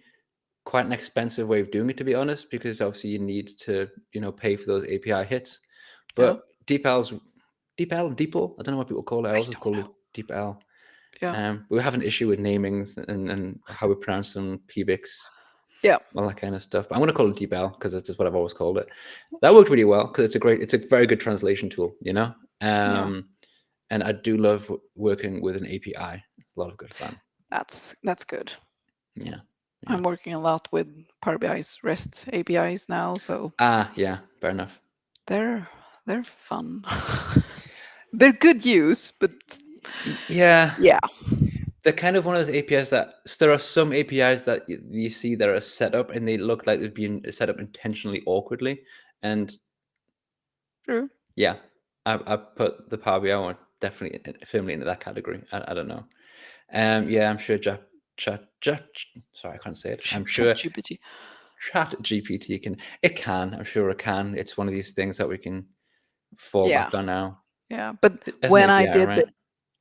quite an expensive way of doing it, to be honest, because obviously you need to pay for those API hits. yeah. But DeepL, I don't know what people call it. I I also don't call it know. DeepL. Yeah, We have an issue with namings and how we pronounce them, PBIX, yeah, all that kind of stuff. But I'm going to call it DeepL because that's just what I've always called it. That sure. worked really well because it's a very good translation tool, you know. Yeah, And I do love working with an API. A lot of good fun. that's good. Yeah, yeah. I'm working a lot with Power BI's REST APIs now, so Yeah, fair enough. they're they're fun. They're good use, but Yeah, yeah, they're kind of one of those APIs that there are some APIs that you see that are set up and they look like they've been set up intentionally awkwardly. And true. yeah, I put the Power BI one definitely firmly into that category. I don't know. Yeah, I'm sure sorry, I can't say it. I'm sure ChatGPT. Chat GPT can. I'm sure it can. It's one of these things that we can fall Yeah, back on now. yeah. But As an when I API, did the right?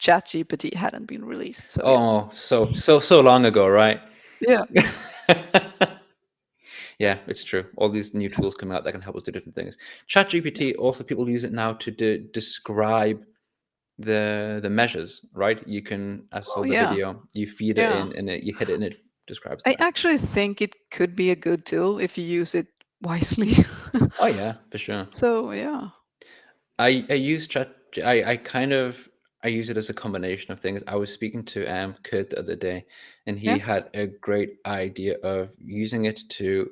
ChatGPT hadn't been released, so yeah, Oh, so long ago, right? yeah, Yeah, it's true. All these new tools coming out that can help us do different things. ChatGPT also people use it now to describe the measures, right? You can, I oh saw the yeah, video, you feed it yeah. in and you hit it and it describes I that. actually think it could be a good tool if you use it wisely. Oh yeah, for sure. So yeah, I use chat. I kind of I use it as a combination of things. I was speaking to Kurt the other day, and he yeah. had a great idea of using it to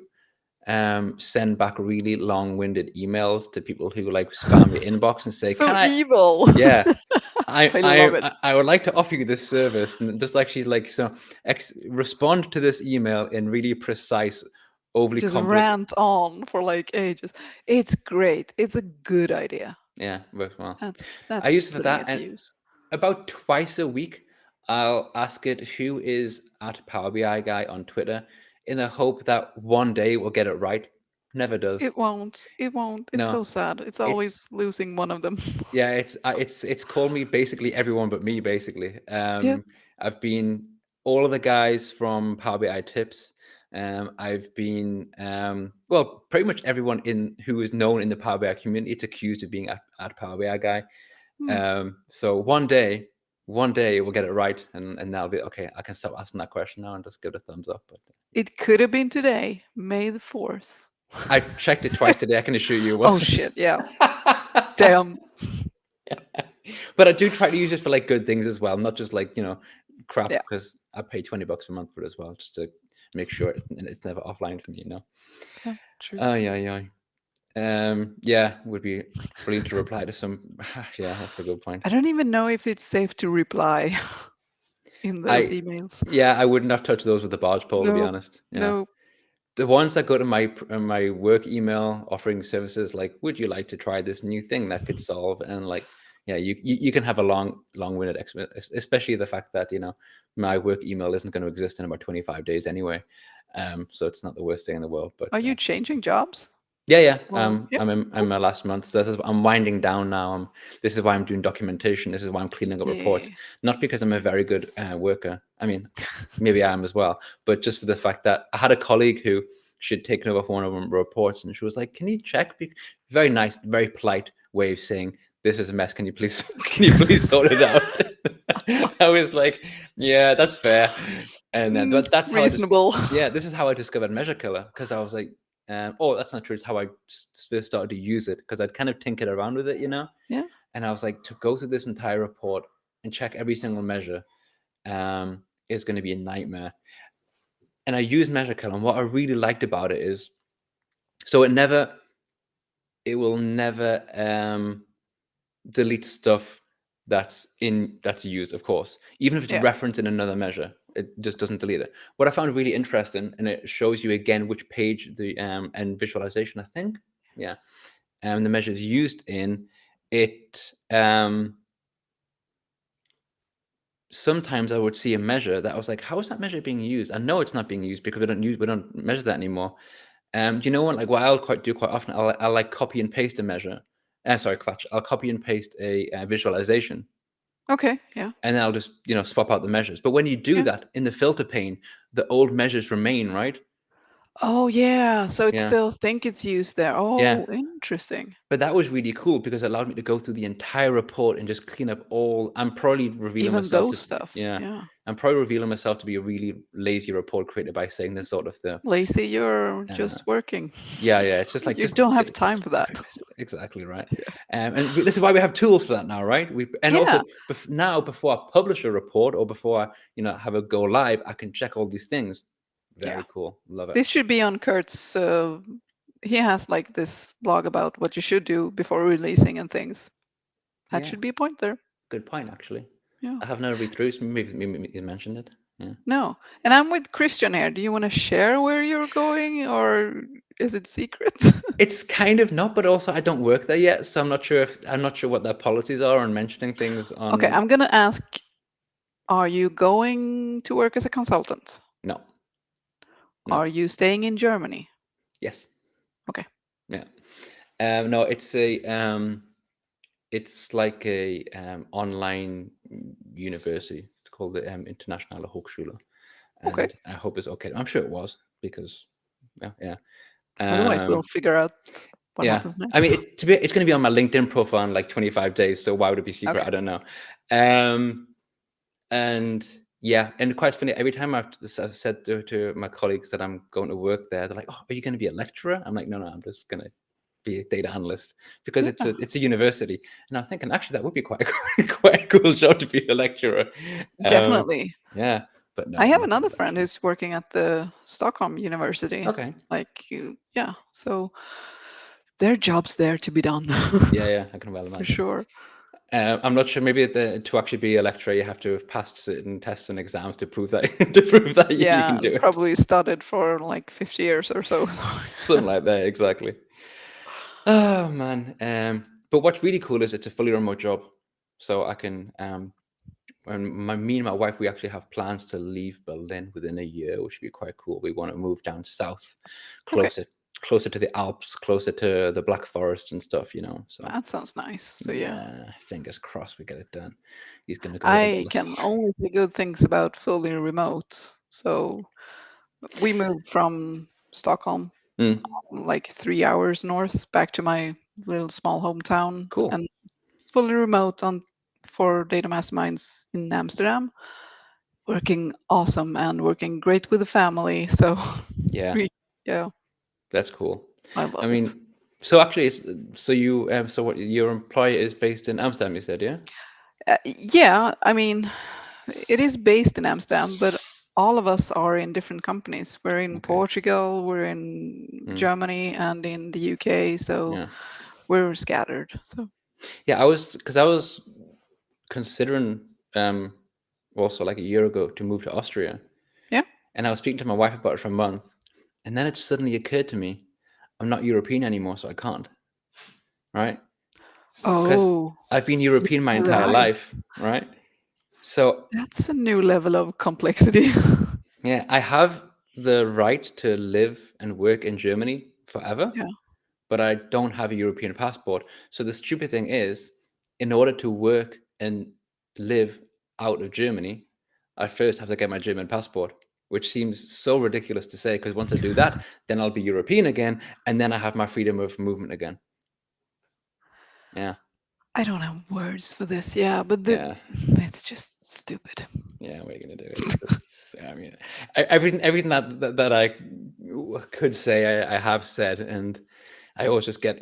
send back really long-winded emails to people who like spam your inbox and say, So "Can I?" evil. Yeah, I love it. I would like to offer you this service and just actually like respond to this email in really precise, overly Just complicated. rant on for like ages. It's great. It's a good idea. Yeah, works well. I That's use it for putting that, it to and use. about twice a week, I'll ask it who is at Power BI guy on Twitter in the hope that one day we'll get it right. Never does. It won't. It won't. It's No, so sad. It's always it's losing one of them. yeah, it's called me basically everyone but me basically. Yeah. I've been all of the guys from Power BI Tips. I've been well, pretty much everyone in who is known in the Power BI community, it's accused of being a Power BI guy. Hmm. So one day we'll get it right, and that'll be okay. I can stop asking that question now and just give it a thumbs up. But It could have been today, May the 4th. I checked it twice today. I can assure you it Oh wasn't. shit, yeah. Damn. But I do try to use it for like good things as well, not just like crap. Yeah. Because I pay $20 a month for it as well, just to make sure it's never offline for me. Yeah, true. Oh yeah. Yeah, would be brilliant to reply to some. Yeah, that's a good point. I don't even know if it's safe to reply in those emails. Yeah, I would not touch those with a barge pole, to be No, honest. Yeah. no. The ones that go to my work email offering services, like, would you like to try this new thing that could solve? And like, yeah, you can have a long-winded explanation, especially the fact that my work email isn't going to exist in about 25 days anyway. So it's not the worst thing in the world. But Are you changing jobs? yeah. Or yeah. I'm my last month. So I'm winding down now. This is why I'm doing documentation. This is why I'm cleaning up reports. Yeah. Not because I'm a very good worker. I mean, maybe I am as well. But just for the fact that I had a colleague who she'd taken over for one of my reports, and she was like, "Can you check?" Very nice, very polite way of saying, "This is a mess. Can you please sort it out?" I was like, "Yeah, that's fair." And then that's how reasonable. this is how I discovered Measure Killer, because I was like, oh, that's not true. It's how I first started to use it, because I'd kind of tinkered around with it, Yeah. And I was like, to go through this entire report and check every single measure is going to be a nightmare. And I used Measure Killer, and what I really liked about it is, so it will never delete stuff that's used, of course, even if it's Yeah. referenced in another measure. It just doesn't delete it. What I found really interesting, and it shows you again which page the and visualization, I think, yeah, the measure is used in it. Sometimes I would see a measure that I was like, how is that measure being used? I know it's not being used because we don't measure that anymore. Do you know what? Like, what I'll do quite often, I'll like copy and paste a measure. Sorry, Quatch. I'll copy and paste a visualization, Okay. Yeah. and then I'll just swap out the measures. But when you do Yeah. that in the filter pane, the old measures remain, right? Oh yeah. So it Yeah, still think it's used there. yeah. Oh, interesting. But that was really cool because it allowed me to go through the entire report and just clean up all. I'm probably revealing Even myself to, those stuff. yeah, Yeah. I'm probably revealing myself to be a really lazy report creator by saying this sort of the, Lazy, you're uh, just working. yeah. It's just like, You don't have time for that. exactly right. And this is why we have tools for that now, right? And Yeah. also now before I publish a report or before I have a go live, I can check all these things. Very Yeah. cool. Love it. This should be on Kurt's. He has like this blog about what you should do before releasing and things. That Yeah. should be a point there. Good point, actually. Yeah. I have no read throughs. Maybe you mentioned it. Yeah. No. And I'm with Christian here. Do you want to share where you're going, or is it secret? It's kind of not, but also I don't work there yet, so I'm not sure what their policies are on mentioning things on. Okay, I'm gonna ask, are you going to work as a consultant? No. Are you staying in Germany? Yes. Okay. Yeah. No, it's it's like a online university. It's called the Internationale Hochschule, and Okay. I hope it's okay. I'm sure it was, because yeah. Otherwise, we'll figure out what Yeah, happens next. I mean, it's going to be on my LinkedIn profile in like 25 days. So why would it be secret? Okay. I don't know. And yeah, and quite funny. Every time I've said to my colleagues that I'm going to work there, they're like, "Oh, are you going to be a lecturer?" I'm like, "No, I'm just going to be a data analyst," because Yeah. it's a university. And I'm thinking, actually, that would be quite a cool job to be a lecturer. Definitely. Yeah, but no. I have I'm not another a friend lecturer. who's working at the Stockholm University. Okay. Yeah. So there are jobs there to be done. Yeah, I can well For imagine. sure. I'm not sure. Maybe to actually be a lecturer, you have to have passed certain tests and exams to prove that you Yeah, can do it. probably studied for like 50 years or so. Something like that, exactly. Oh man. But what's really cool is it's a fully remote job, so I can. And me and my wife, we actually have plans to leave Berlin within a year, which would be quite cool. We want to move down south, Okay. closer to the Alps, closer to the Black Forest and stuff. So That sounds nice. So yeah. fingers crossed we get it done. He's gonna go. I can only say good things about fully remote. So We moved from Stockholm Mm, like 3 hours north back to my little small hometown cool. and fully remote on for data masterminds in Amsterdam. Working awesome and working great with the family. So Yeah, yeah, that's cool. I I love it. mean, so actually, so you, so what your employer is based in Amsterdam, you said, yeah? Yeah, I mean, it is based in Amsterdam, but all of us are in different companies. We're in Okay. Portugal, we're in Mm, Germany, and in the UK. So yeah. we're scattered. So Yeah, because I was considering also like a year ago to move to Austria, yeah. and I was speaking to my wife about it for a month, and then it suddenly occurred to me, I'm not European anymore, so I can't, right? Because Oh, I've been European my entire right. life, right? So That's a new level of complexity. yeah, I have the right to live and work in Germany forever, Yeah. but I don't have a European passport. So the stupid thing is, in order to work and live out of Germany, I first have to get my German passport, which seems so ridiculous to say because once I do that, then I'll be European again, and then I have my freedom of movement again. Yeah, I don't have words for this. Yeah, but yeah, it's just stupid. yeah. What are you gonna do? It's just, I mean, everything that I could say, I have said, and I always just get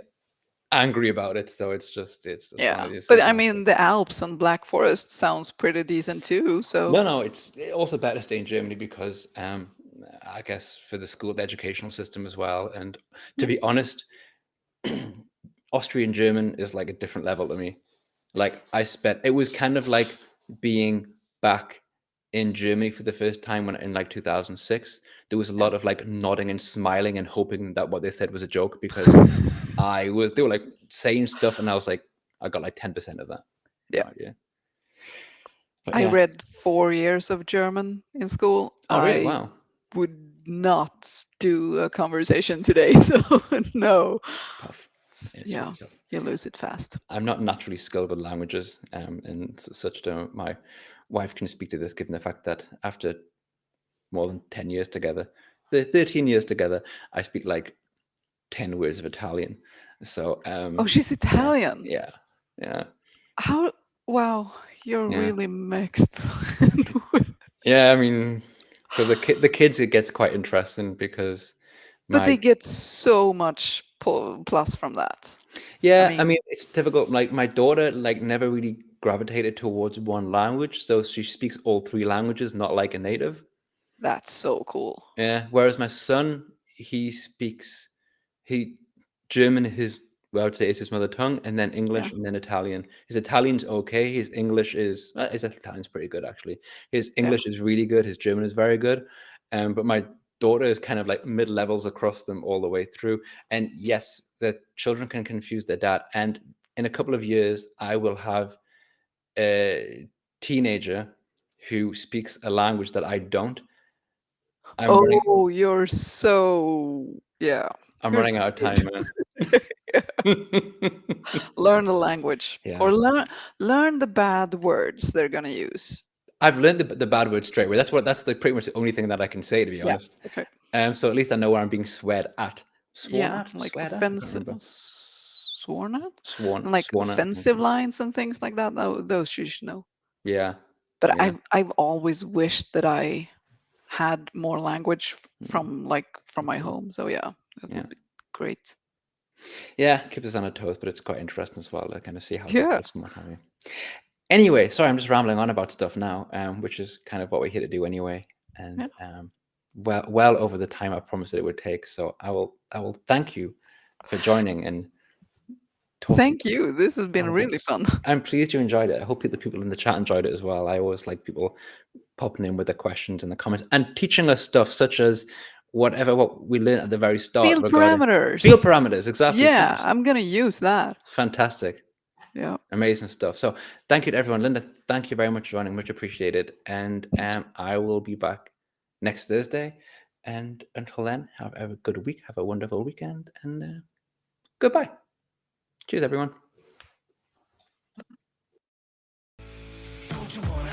angry about it. So it's just one of Yeah. these But things I you have to. mean, the Alps and Black Forest sounds pretty decent too. So No, no, it's also better to stay in Germany because I guess for the school, the educational system as well. And to yeah. be honest, Austrian German is like a different level to me. Like it was kind of like being back in Germany for the first time when in like 2006. There was a Yeah. lot of like nodding and smiling and hoping that what they said was a joke because they were like saying stuff and I was like, I got like 10% of that. Yeah. No idea. But I yeah. read 4 years of German in school. Oh, really? I Wow. would not do a conversation today. So no. It's tough. It's Yeah, really tough. you lose it fast. I'm not naturally skilled with languages, and such that my wife can speak to this, given the fact that after more than 10 years together, 13 years together, I speak like 10 words of Italian. So, Oh, she's yeah, Italian. yeah, yeah, How? Wow, you're yeah, really mixed. yeah. I mean, for the kids, it gets quite interesting because But my they get so much plus from that. I yeah, I mean, mean, it's difficult. Like my daughter, like never really gravitated towards one language, so she speaks all three languages, not like a native. that's so cool. Yeah. Whereas my son, he speaks he German his well, I would say is his mother tongue, and then Yeah, English, and then Italian. His Italian's okay. His English is his Italian's pretty good actually. His yeah. English is really good. His German is very good. But my daughter is kind of like mid levels across them all the way through. And yes, the children can confuse their dad. And in a couple of years, I will have a teenager who speaks a language that I don't. I'm running. Oh, you're so yeah. I'm You're running so out of time, good. man. Learn the language, Yeah. or learn the bad words they're gonna use. I've learned the bad word straight away. That's the pretty much the only thing that I can say, to be Yeah. honest. Okay. So at least I know where I'm being sweared at. Sworn Yeah, at? like Sweared at? I can't offensive, remember. sworn at, and like Sworn at, I think. offensive lines and things like that. Those you should know. Yeah. But Yeah. I've always wished that I had more language Mm, from my cool. home. So yeah, that Yeah. would be great. Yeah. Keeps us on our toes, but it's quite interesting as well to kind of see how it Yeah. differs and what have you. Anyway, sorry, I'm just rambling on about stuff now, which is kind of what we're here to do anyway. And Yeah. well over the time I promised that it would take. So I will thank you for joining and talking Thank you. This has been all really this. fun. I'm pleased you enjoyed it. I hope the people in the chat enjoyed it as well. I always like people popping in with their questions in the comments and teaching us stuff such as what we learned at the very start Field regarding field parameters. parameters. Exactly. Yeah, I'm gonna use that. Fantastic. Yeah. Amazing stuff. So thank you to everyone. Linda, thank you very much for joining. Much appreciated. And Thank you. I will be back next Thursday. And until then, have a good week. Have a wonderful weekend. And goodbye. Cheers, everyone. Don't you wanna